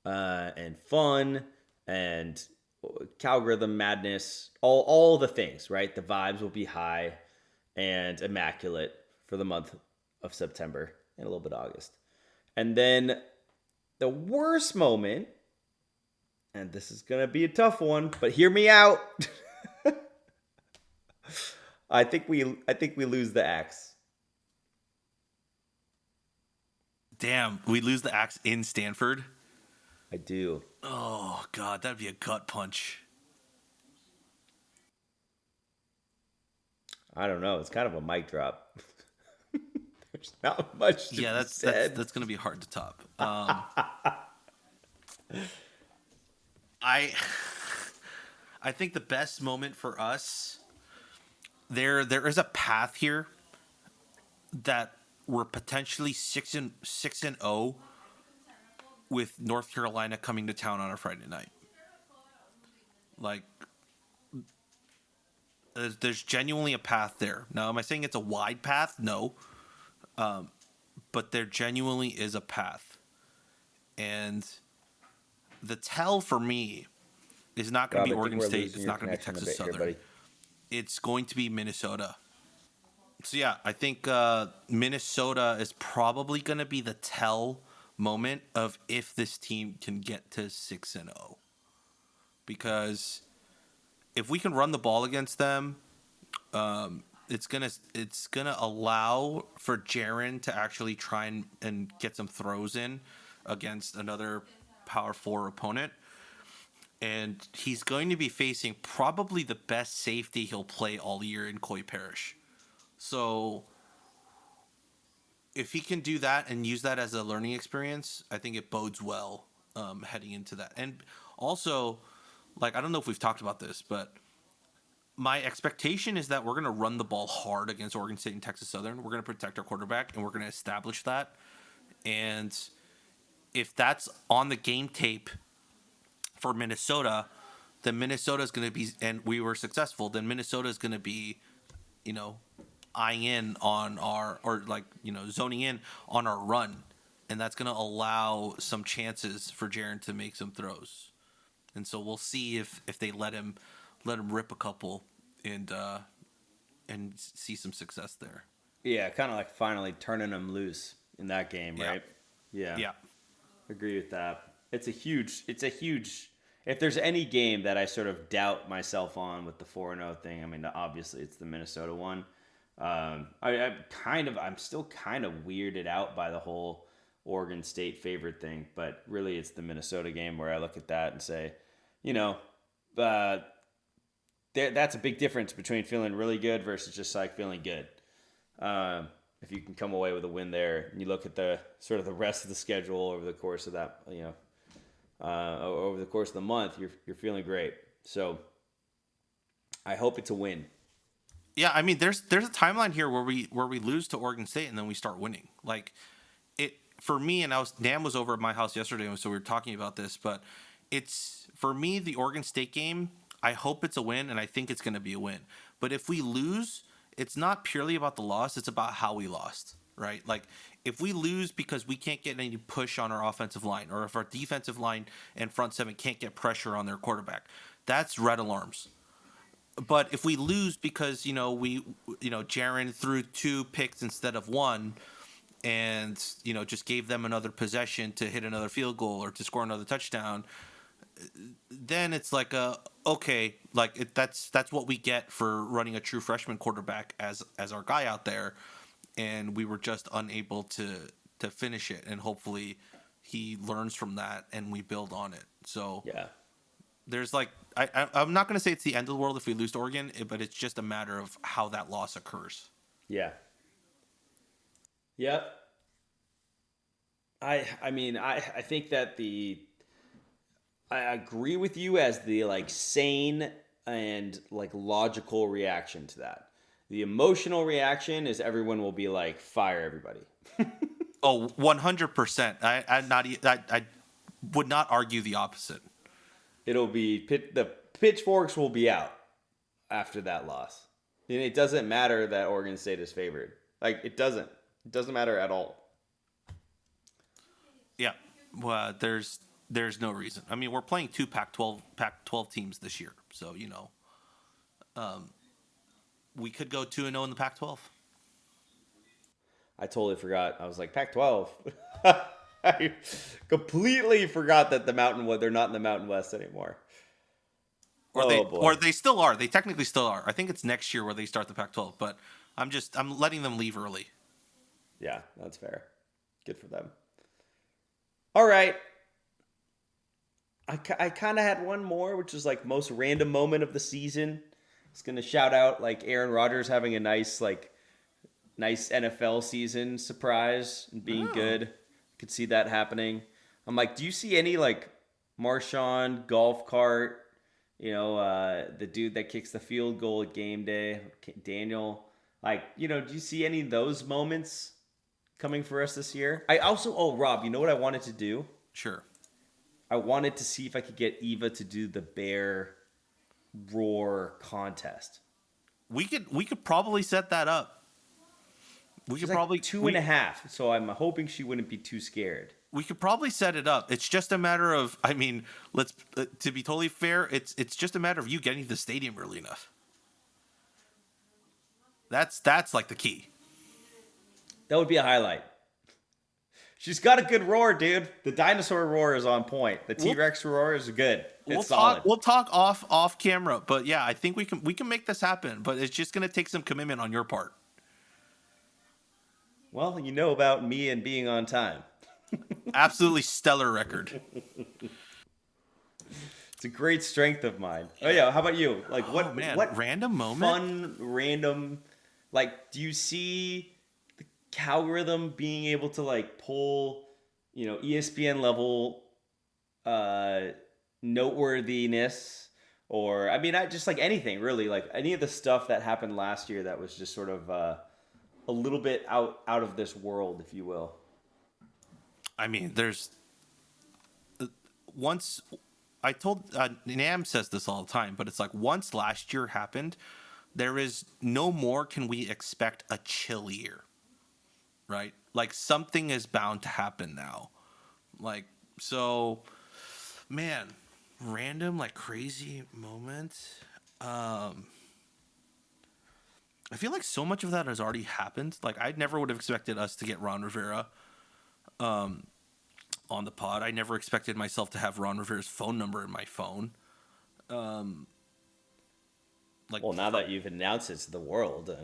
and fun and algorithm madness, all the things, right? The vibes will be high and immaculate for the month of September and a little bit of August. And then the worst moment, and this is going to be a tough one, but hear me out. I think we lose the Axe. Damn, we lose the Axe in Stanford. I do. Oh God, that'd be a gut punch. I don't know. It's kind of a mic drop. There's not much to be said. That's going to be hard to top. I think the best moment for us, there is a path here that we're potentially 6-0 with North Carolina coming to town on a Friday night. Like, there's genuinely a path there. Now, am I saying it's a wide path? No. But there genuinely is a path. And the tell for me is not going to be Oregon State. It's not going to be Texas Southern. It's going to be Minnesota. So, yeah, I think Minnesota is probably going to be the tell moment of if this team can get to 6-0. Because if we can run the ball against them, it's gonna allow for Jaren to actually try and get some throws in against another Power 4 opponent. And he's going to be facing probably the best safety he'll play all year in Coy Parrish. So if he can do that and use that as a learning experience, I think it bodes well heading into that. And also, like, I don't know if we've talked about this, but my expectation is that we're going to run the ball hard against Oregon State and Texas Southern. We're going to protect our quarterback, and we're going to establish that. And if that's on the game tape for Minnesota, then Minnesota is going to be, and we were successful, then Minnesota is going to be, eyeing in on our, or like, zoning in on our run. And that's going to allow some chances for Jaren to make some throws. And so we'll see if they let him rip a couple and see some success there. Yeah, kind of like finally turning him loose in that game, right? Yeah. Agree with that. It's a huge. If there's any game that I sort of doubt myself on with the 4-0 thing, I mean, obviously it's the Minnesota one. I'm still kind of weirded out by the whole Oregon State favorite thing, but really it's the Minnesota game where I look at that and say, that's a big difference between feeling really good versus just like feeling good. If you can come away with a win there, and you look at the sort of the rest of the schedule over the course of that, over the course of the month, you're feeling great. So I hope it's a win. Yeah, I mean, there's a timeline here where we lose to Oregon State and then we start winning. Like, it for me, and Dan was over at my house yesterday, so we were talking about this. But it's, for me, the Oregon State game, I hope it's a win, and I think it's going to be a win. But if we lose, it's not purely about the loss; it's about how we lost, right? Like, if we lose because we can't get any push on our offensive line, or if our defensive line and front seven can't get pressure on their quarterback, that's red alarms. But if we lose because Jaren threw 2 picks instead of 1, and just gave them another possession to hit another field goal or to score another touchdown, then it's like okay, like that's what we get for running a true freshman quarterback as our guy out there, and we were just unable to finish it. And hopefully, he learns from that, and we build on it. So Yeah. there's like I'm not gonna say it's the end of the world if we lose to Oregon, but it's just a matter of how that loss occurs. Yeah. Yep. I mean I think that I agree with you as the like sane and like logical reaction to that. The emotional reaction is everyone will be like fire everybody. Oh, 100%. I would not argue the opposite. It'll be the pitchforks will be out after that loss. And it doesn't matter that Oregon State is favored. Like it doesn't. It doesn't matter at all. Yeah. Well, there's no reason. I mean, we're playing two Pac-12 teams this year, so we could go 2-0 in the Pac-12. I totally forgot. I was like Pac-12. I completely forgot that they're not in the Mountain West anymore. Or they still are. They technically still are. I think it's next year where they start the Pac-12, but I'm letting them leave early. Yeah, that's fair. Good for them. All right. I kind of had one more, which is like most random moment of the season. I was gonna shout out like Aaron Rodgers having a nice NFL season surprise and being good. Could see that happening. I'm like, do you see any like Marshawn golf cart? The dude that kicks the field goal at game day, Daniel. Like, do you see any of those moments coming for us this year? Rob, you know what I wanted to do? Sure. I wanted to see if I could get Eva to do the bear roar contest. We could probably set that up. She's probably 2.5, so I'm hoping she wouldn't be too scared. We could probably set it up. It's just a matter of, I mean, to be totally fair, it's just a matter of you getting to the stadium early enough. That's like the key. That would be a highlight. She's got a good roar, dude. The dinosaur roar is on point. The T-Rex roar is good. It's solid. We'll talk off camera, but yeah, I think we can make this happen. But it's just gonna take some commitment on your part. Well, you know about me and being on time. Absolutely stellar record. It's a great strength of mine. Oh yeah, how about you? Like what random moment? Fun random like do you see the algorithm being able to like pull, ESPN level noteworthiness or I mean I just like anything really, like any of the stuff that happened last year that was just sort of a little bit out of this world, if you will. I mean, there's once I told Nam says this all the time, but it's like once last year happened, there is no more can we expect a chill year, right? Like something is bound to happen now. Like, so, man, random, like crazy moments. I feel like so much of that has already happened. Like I never would have expected us to get Ron Rivera on the pod. I never expected myself to have Ron Rivera's phone number in my phone. Well, now that you've announced it to the world,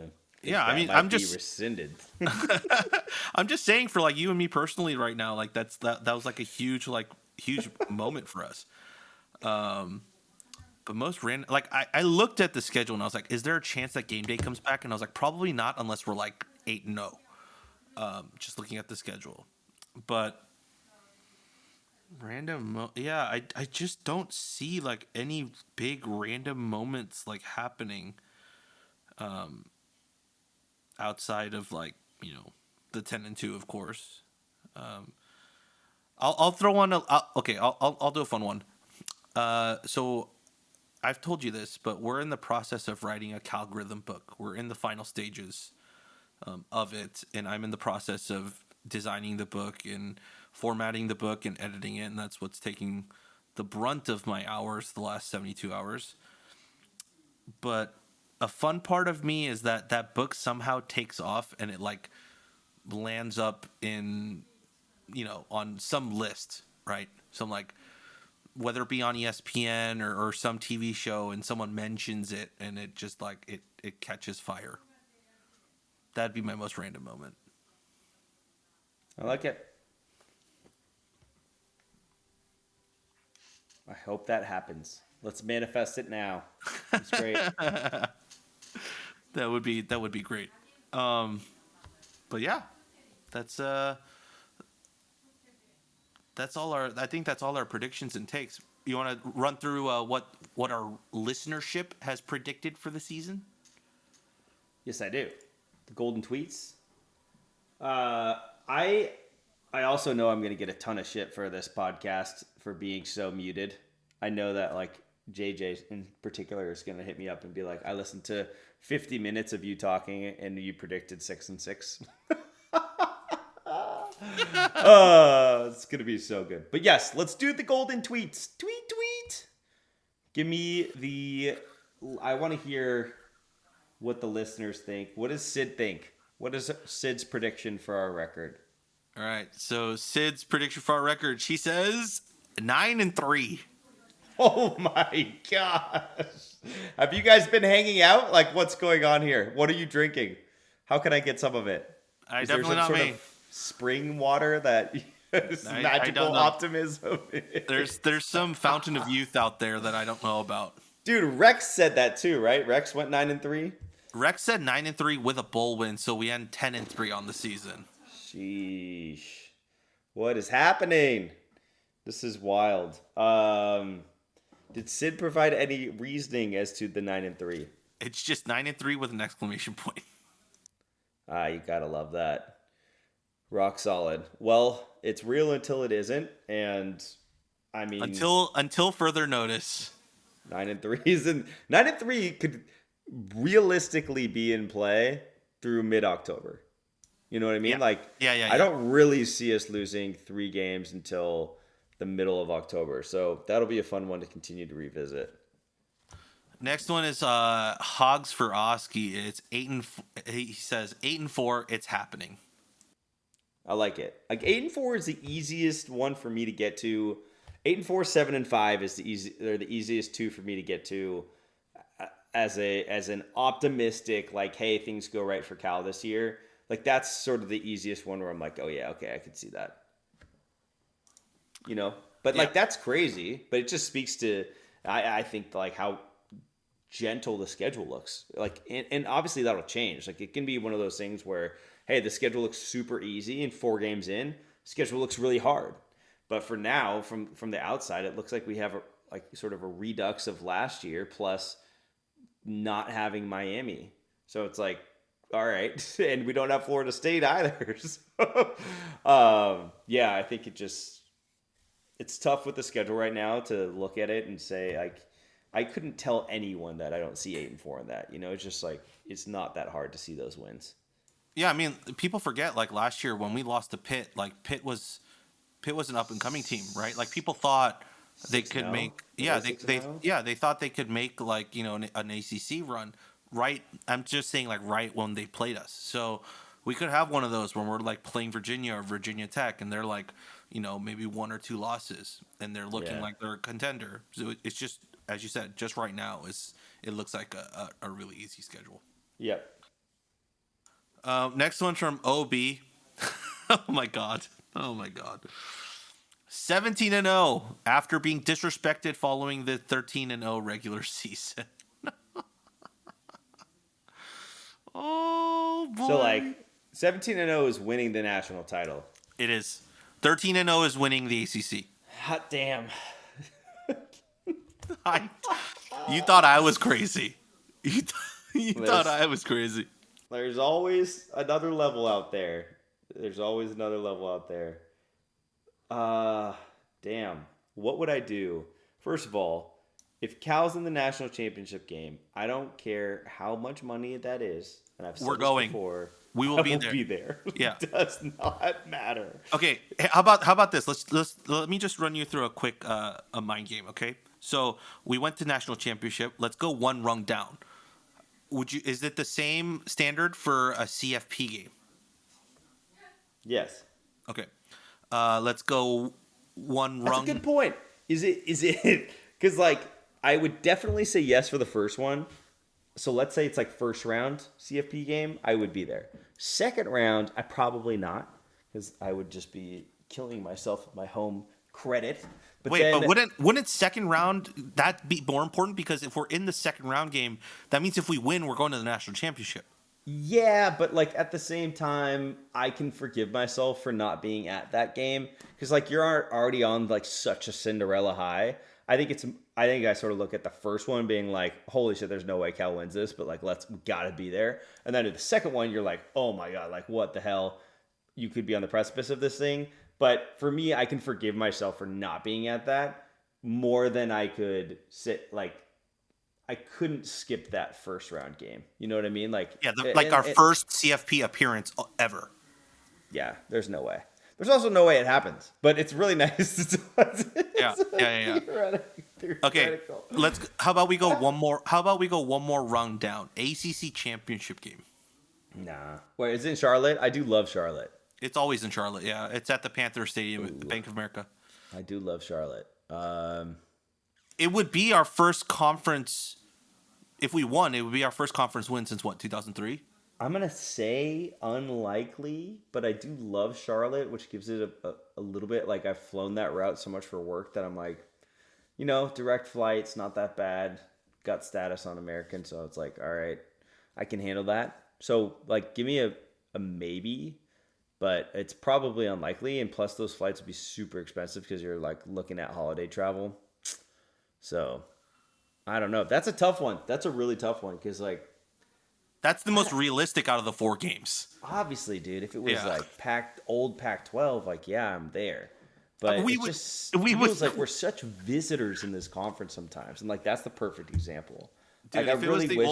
I'm just rescinded. I'm just saying for like you and me personally right now, like that was like a huge moment for us. But most random, like I looked at the schedule and I was like, is there a chance that game day comes back? And I was like, probably not unless we're like 8-0. Just looking at the schedule, but random, I just don't see like any big random moments like happening, outside of like the 10-2, of course. I'll throw one. I'll do a fun one. So I've told you this, but we're in the process of writing a Calgorhythm book. We're in the final stages of it, and I'm in the process of designing the book and formatting the book and editing it, and that's what's taking the brunt of my hours the last 72 hours. But a fun part of me is that book somehow takes off and it like lands up in on some list, right? Some like whether it be on ESPN or some TV show, and someone mentions it, and it just like it catches fire. That'd be my most random moment. I like it. I hope that happens. Let's manifest it now. It's great. That would be great. But yeah, that's all our. I think that's all our predictions and takes. You want to run through what our listenership has predicted for the season? Yes, I do. The golden tweets. I also know I'm going to get a ton of shit for this podcast for being so muted. I know that like JJ in particular is going to hit me up and be like, I listened to 50 minutes of you talking and you predicted 6-6. It's going to be so good. But yes, let's do the golden tweets. Tweet. Give me I want to hear what the listeners think. What does Sid think? What is Sid's prediction for our record? All right. So Sid's prediction for our record, she says 9-3. Oh my gosh. Have you guys been hanging out? Like, what's going on here? What are you drinking? How can I get some of it? Is Definitely there some not sort me. of spring water that is magical don't know. optimism? There's some fountain of youth out there that I don't know about. Dude, Rex said that too, right? Rex went 9-3. Rex said 9-3 with a bowl win, so we end 10-3 on the season. Sheesh. What is happening? This is wild. Did Sid provide any reasoning as to the 9-3? It's just 9-3 with an exclamation point. You gotta love that. Rock solid. Well, it's real until it isn't, and I mean until further notice. 9-3 could realistically be in play through mid-October. You know what I mean? Yeah. I don't really see us losing 3 games until the middle of October. So that'll be a fun one to continue to revisit. Next one is Hogs for Oski. It's 8-4. He says 8-4. It's happening. I like it. Like 8-4 is the easiest one for me to get to. 8-4, 7-5 is the easiest 2 for me to get to as an optimistic, like, hey, things go right for Cal this year. Like that's sort of the easiest one where I'm like, oh yeah, okay, I could see that. You know? But like that's crazy. But it just speaks to I think like how gentle the schedule looks. Like and obviously that'll change. Like it can be one of those things where, hey, the schedule looks super easy and 4 games in, schedule looks really hard. But for now, from the outside, it looks like we have sort of a redux of last year plus not having Miami. So it's like, all right, and we don't have Florida State either. So, I think it's tough with the schedule right now to look at it and say, like, I couldn't tell anyone that I don't see 8-4 in that. You know, it's just like, it's not that hard to see those wins. Yeah, I mean, people forget, like, last year when we lost to Pitt, like, Pitt was an up-and-coming team, right? Like, people thought they could make... Yeah, they thought they could make, like, you know, an ACC run. Right, I'm just saying, like, right when they played us. So we could have one of those when we're like playing Virginia or Virginia Tech, and they're like, you know, maybe 1 or 2 losses, and they're looking like they're a contender. So it's just, as you said, just right now it looks like a really easy schedule. Yep. Next one's from OB. Oh my god. 17-0 after being disrespected following the 13-0 regular season. Oh boy. So like 17-0 is winning the national title. It is. 13-0 is winning the ACC. Hot damn. You thought I was crazy. You thought I was crazy. There's always another level out there. Damn. What would I do? First of all, if Cal's in the national championship game, I don't care how much money that is. And I've said We're going. before. We will be there. Yeah. It does not matter. Okay, how about this? Let me just run you through a quick a mind game, okay? So we went to national championship. Let's go 1 rung down. Is it the same standard for a CFP game? Yes. Okay. Let's go 1 rung. That's a good point. Is it because like I would definitely say yes for the first one. So let's say it's like first round CFP game, I would be there. Second round, I probably not because I would just be killing myself with my home credit. But Wait, then but wouldn't second round that be more important? Because if we're in the second round game, that means if we win, we're going to the national championship. yeah, but like at the same time, I can forgive myself for not being at that game because like you're already on like such a Cinderella high. I think I sort of look at the first one being like, holy shit, there's no way Cal wins this, but like we gotta be there. And then at the second one, you're like, oh my god, like what the hell? You could be on the precipice of this thing. But for me, I can forgive myself for not being at that more than I could sit like I couldn't skip that first round game. You know what I mean? Like, Yeah, like our first CFP appearance ever. yeah, there's no way. There's also no way it happens, but it's really nice. Yeah. Okay, let's. How about we go one more? How about we go one more round down? ACC championship game. Nah. Wait, is it in Charlotte? I do love Charlotte. It's always in Charlotte. Yeah, it's at the Panther Stadium at the Bank of America. I do love Charlotte. It would be our first conference. If we won, it would be our first conference win since what, 2003? I'm going to say unlikely, but I do love Charlotte, which gives it a little bit. Like, I've flown that route so much for work that I'm like, direct flights, not that bad. Got status on American, so it's like, all right, I can handle that. So, like, give me a maybe, but it's probably unlikely. And plus, those flights would be super expensive because you're, like, looking at holiday travel. So, I don't know. That's a tough one. That's a really tough one because, like, that's the most realistic out of the 4 games. Obviously, dude. If it was like old Pac-12, like yeah, I'm there. But it feels like we're such visitors in this conference sometimes, and like that's the perfect example. Dude, like I really wish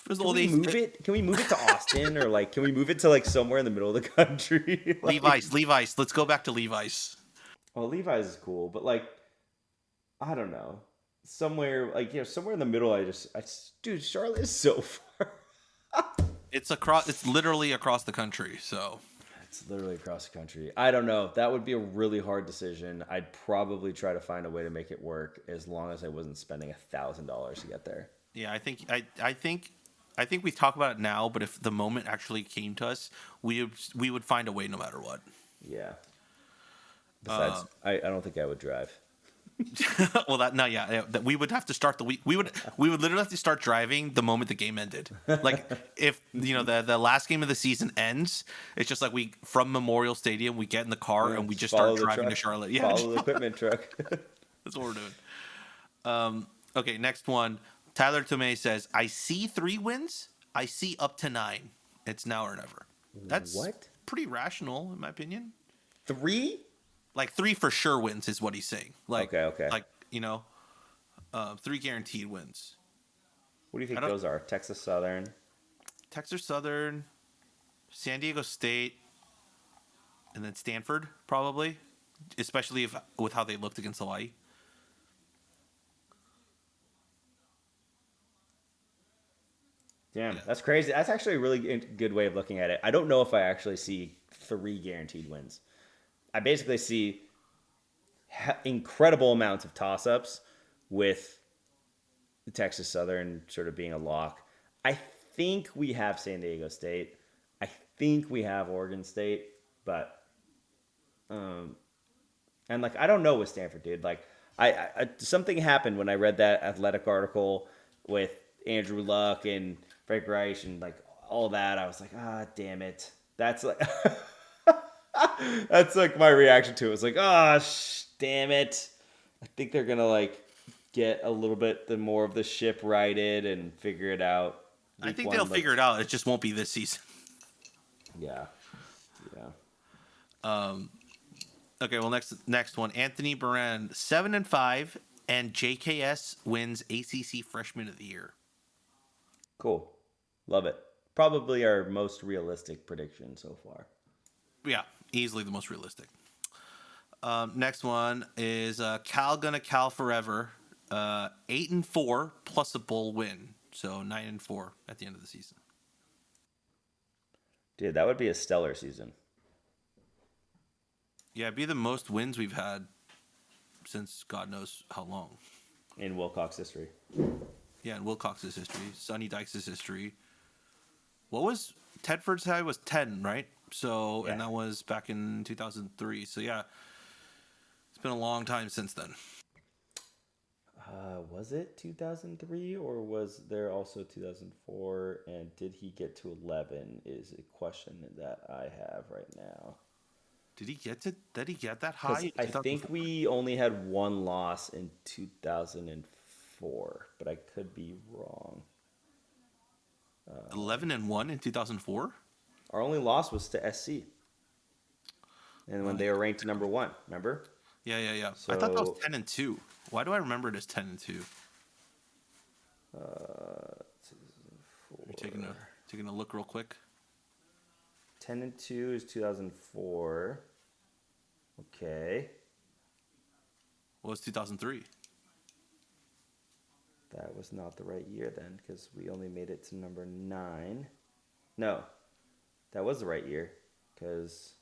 can we move it? Can we move it to Austin or like can we move it to like somewhere in the middle of the country? Like, Levi's. Let's go back to Levi's. Well, Levi's is cool, but like I don't know. Somewhere like somewhere in the middle. Dude, Charlotte is so far. It's literally across the country. So it's literally across the country. I don't know. That would be a really hard decision. I'd probably try to find a way to make it work as long as I wasn't spending $1,000 to get there. Yeah, I think we talk about it now, but if the moment actually came to us, we would find a way no matter what. Yeah. Besides, I don't think I would drive. Well, that we would have to start the week. We would literally have to start driving the moment the game ended. Like if the last game of the season ends, it's just like we from Memorial Stadium we get in the car and we just start driving to Charlotte. Yeah, follow the equipment truck. That's what we're doing. Okay, next one. Tyler Tomei says, "I see 3 wins. I see up to 9. It's now or never." That's pretty rational in my opinion. 3? Like 3 for sure wins is what he's saying. Like, okay. Like 3 guaranteed wins. What do you think those are? Texas Southern, San Diego State, and then Stanford probably, especially with how they looked against Hawaii. Damn, that's crazy. That's actually a really good way of looking at it. I don't know if I actually see 3 guaranteed wins. I basically see incredible amounts of toss-ups with the Texas Southern sort of being a lock. I think we have San Diego State. I think we have Oregon State, but and like I don't know with Stanford, dude. Like I something happened when I read that Athletic article with Andrew Luck and Frank Reich and like all that. I was like, damn it. That's like that's like my reaction to it. It's like, damn it. I think they're gonna like get a little bit more of the ship righted and figure it out. I think they'll figure it out. It just won't be this season. Yeah. Okay. Well, next one. Anthony Baran 7-5, and JKS wins ACC Freshman of the Year. Cool. Love it. Probably our most realistic prediction so far. Yeah, easily the most realistic. Next one is Cal gonna Cal forever. 8-4 plus a bowl win, so 9-4 at the end of the season. Dude, that would be a stellar season. Yeah, it'd be the most wins we've had since God knows how long. In Wilcox history. Yeah, in Wilcox's history, Sonny Dykes' history. What was Tedford's high was 10, right? So, and Yeah. that was back in 2003. So yeah, it's been a long time since then. Was it 2003 or was there also 2004? And did he get to 11? Is a question that I have right now. Did he get that high Because in I think 2004? we only had one loss in 2004, but I could be wrong. 11-1 in 2004? Our only loss was to SC, and when they were ranked number one. Remember? Yeah. I thought that was So 10-2. Why do I remember it as 10-2? You're taking a look real quick. 10-2 is 2004. Okay, What was 2003? that was not the right year then, because we only made it to number 9. No, that was the right year, because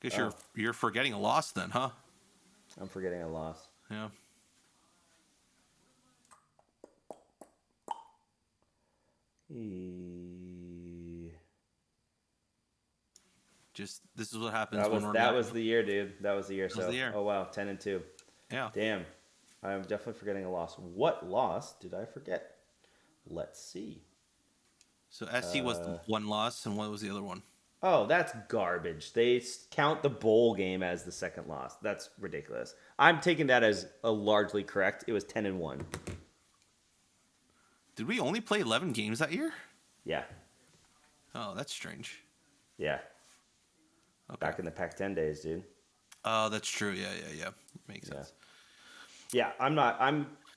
Guess you're forgetting a loss then, huh? I'm forgetting a loss. Yeah. Just this is what happens That when was we're that not. was the year, dude. That was the year. was the year. Oh wow, 10-2. Yeah. Damn, I'm definitely forgetting a loss. What loss did I forget? Let's see. So SC was the one loss, and what was the other one? Oh, that's garbage. They count the bowl game as the second loss. That's ridiculous. I'm taking that as a largely correct. It was 10-1. Did we only play 11 games that year? Yeah, Oh, that's strange. yeah. Okay. Back in the Pac-10 days, dude. Oh, that's true. Yeah. Makes sense. Yeah,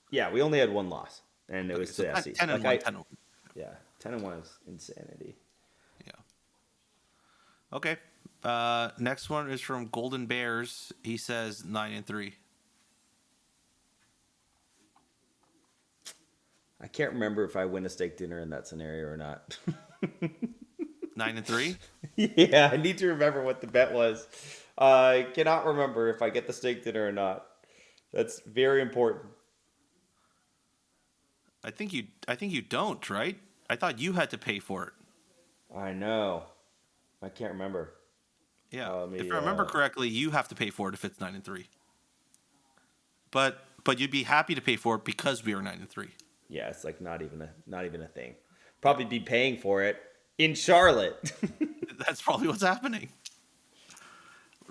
Yeah, we only had one loss, and it was So to SC. 10-1. 10-1. Yeah, 10-1 is insanity. Yeah. Okay. Next one is from Golden Bears. He says 9-3. I can't remember if I win a steak dinner in that scenario or not. 9-3. Yeah, I need to remember what the bet was. I cannot remember if I get the steak dinner or not. That's very important. I think you don't, right? I thought you had to pay for it. I know. I can't remember. Yeah. If I remember correctly, you have to pay for it if it's 9-3. But you'd be happy to pay for it because we are 9-3. Yeah, it's like not even a thing. Probably be paying for it in Charlotte. That's probably what's happening.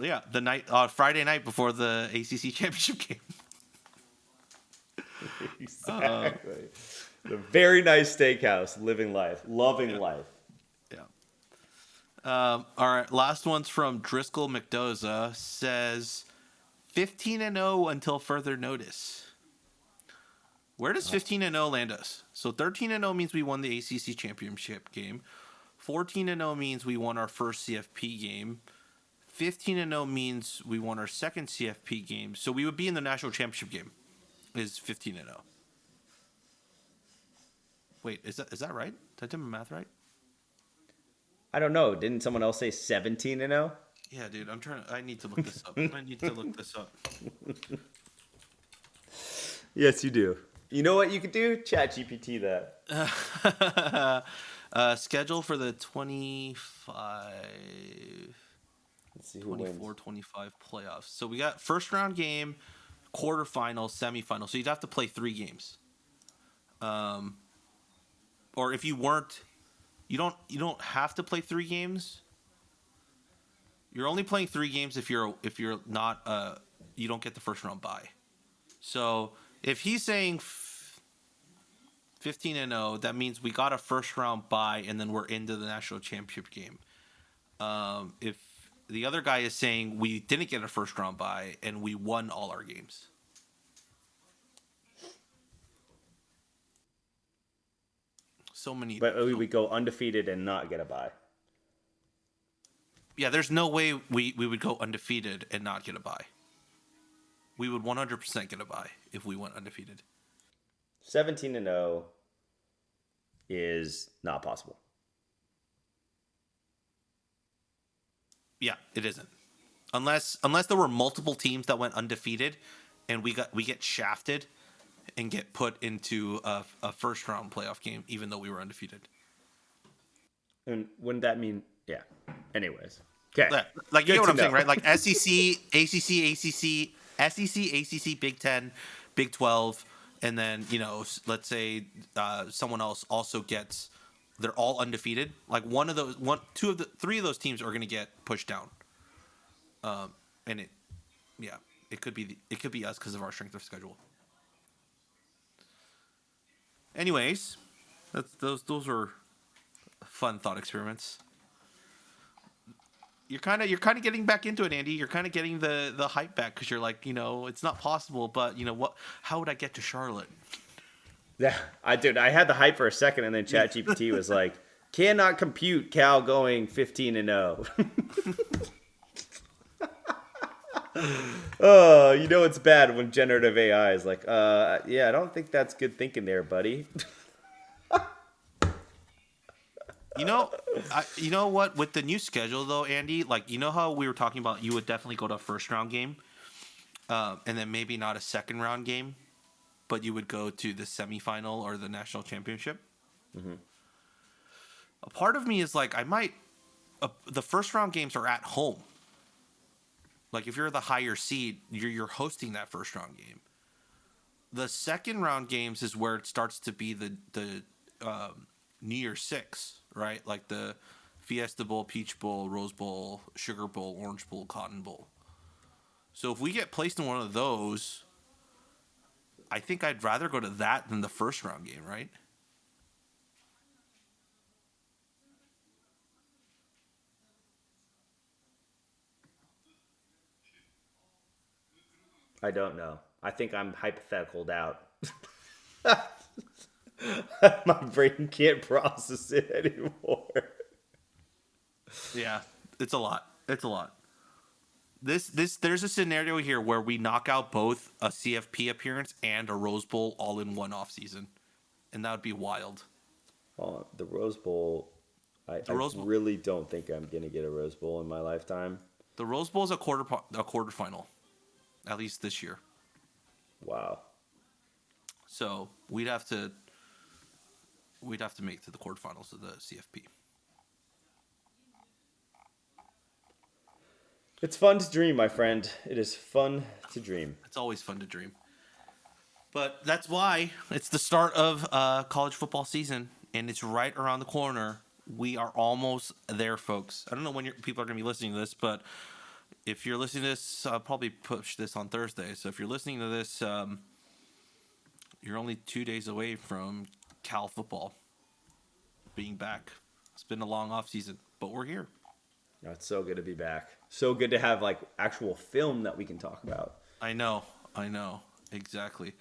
Yeah, the Friday night before the ACC championship game. Exactly. The very nice steakhouse, living life, loving life. Yeah. All right, last one's from Driscoll McDoza. Says 15-0 until further notice. Where does 15-0 land us? So 13-0 means we won the ACC championship game. 14-0 means we won our first CFP game. 15-0 means we won our second CFP game. So we would be in the national championship game. Is 15-0. Wait, is that right? Did I do my math right? I don't know. Didn't someone else say 17-0? Yeah, dude. I need to look this up. Yes, you do. You know what you could do? Chat GPT that. Schedule for the 25, Let's see who wins. 24-25 playoffs. So we got first round game, quarterfinals, semifinals. So you'd have to play 3 games. Or if you weren't, you don't have to play 3 games. You're only playing 3 games if you're not you don't get the first round bye. So if he's saying 15-0, that means we got a first round bye and then we're into the national championship game. If the other guy is saying we didn't get a first round bye and we won all our games. So many. But we would go undefeated and not get a bye. Yeah, there's no way we would go undefeated and not get a bye. We would 100% get a bye if we went undefeated. 17-0 is not possible. Yeah, it isn't. Unless there were multiple teams that went undefeated, and we get shafted and get put into a first round playoff game, even though we were undefeated. And wouldn't that mean, yeah. Anyways. Okay. Yeah, like you Good get what to I'm saying, know. right? Like SEC, ACC, ACC, SEC, ACC, Big 10, Big 12, and then let's say someone else also gets. They're all undefeated. Like three of those teams are going to get pushed down. And it could be us because of our strength of schedule. Anyways, those were fun thought experiments. You're kind of getting back into it, Andy. You're kind of getting the hype back because you're like, it's not possible, but what? How would I get to Charlotte? Yeah, I had the hype for a second, and then ChatGPT was like, cannot compute Cal going 15-0. Oh, it's bad when generative AI is like, yeah, I don't think that's good thinking there, buddy. You know what? With the new schedule, though, Andy, like how we were talking about, you would definitely go to a first round game, and then maybe not a second round game, but you would go to the semifinal or the national championship. Mm-hmm. A part of me is like, I might. The first round games are at home. Like if you're the higher seed, you're hosting that first round game. The second round games is where it starts to be the New Year's Six, right? Like the Fiesta Bowl, Peach Bowl, Rose Bowl, Sugar Bowl, Orange Bowl, Cotton Bowl. So if we get placed in one of those, I think I'd rather go to that than the first round game, right? I don't know. I think I'm hypotheticaled out. My brain can't process it anymore. Yeah, it's a lot. It's a lot. There's a scenario here where we knock out both a CFP appearance and a Rose Bowl all in one off season, and that would be wild. The Rose Bowl, I Rose Bowl, really don't think I'm going to get a Rose Bowl in my lifetime. the Rose Bowl is a quarterfinal, at least this year. Wow. So we'd have to make it to the quarterfinals of the CFP. It's fun to dream, my friend. It is fun to dream. It's always fun to dream. But that's why it's the start of college football season, and it's right around the corner. We are almost there, folks. I don't know when people are going to be listening to this, but if you're listening to this, I'll probably push this on Thursday. So if you're listening to this, you're only 2 days away from Cal football being back. It's been a long off season, but we're here. Oh, it's so good to be back. So good to have like actual film that we can talk about. I know, exactly.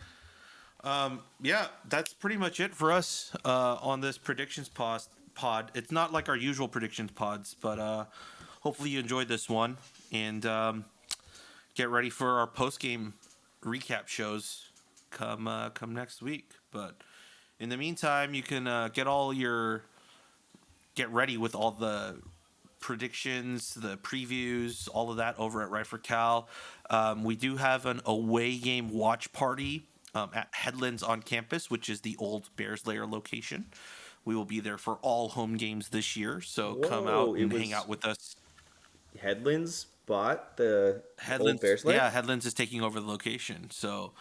Yeah, that's pretty much it for us on this predictions pod. It's not like our usual predictions pods, but hopefully you enjoyed this one, and get ready for our post game recap shows come next week. But in the meantime, you can get ready with all the predictions, the previews, all of that over at Right for Cal. We do have an away game watch party at Headlands on campus, which is the old Bears Lair location. We will be there for all home games this year, so come out and hang out with us. Headlands bought the Headlands, old Bears Lair? yeah, Headlands is taking over the location. So,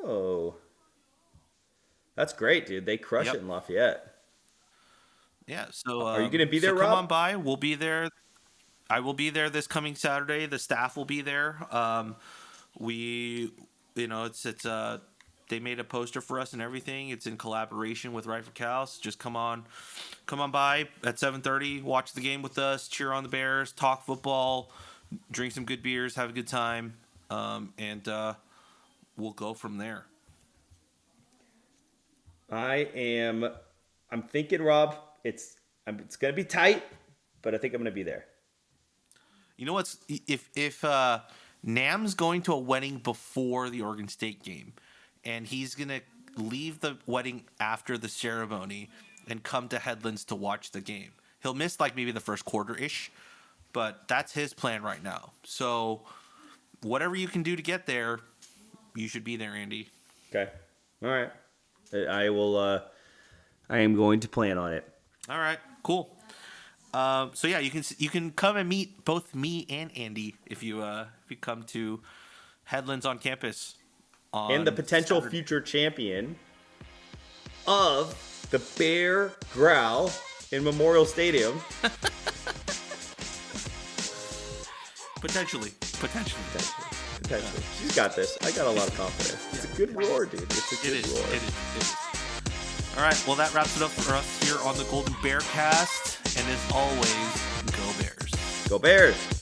oh, that's great, dude. They crush it in Lafayette. Yeah, so are you going to be there, so Rob? Come on by. We'll be there. I will be there this coming Saturday. The staff will be there. It's they made a poster for us and everything. It's in collaboration with Right for Cal. So just come on by at 7:30. Watch the game with us. Cheer on the Bears. Talk football. Drink some good beers. Have a good time. And we'll go from there. I'm thinking, Rob, it's going to be tight, but I think I'm going to be there. You know what's if Nam's going to a wedding before the Oregon State game, and he's gonna leave the wedding after the ceremony and come to Headlands to watch the game. He'll miss like maybe the first quarter ish, but that's his plan right now. So whatever you can do to get there, you should be there, Andy. Okay. All right. I will. I am going to plan on it. All right, cool. So yeah, you can come and meet both me and Andy if you come to Headlands on campus. And the potential Saturday. future champion of the Bear Growl in Memorial Stadium. Potentially. She's got this. I got a lot of confidence. It's a good roar, dude. It's a good roar. It is. All right, well, that wraps it up for us here on the Golden Bear Cast. And as always, go Bears. Go Bears.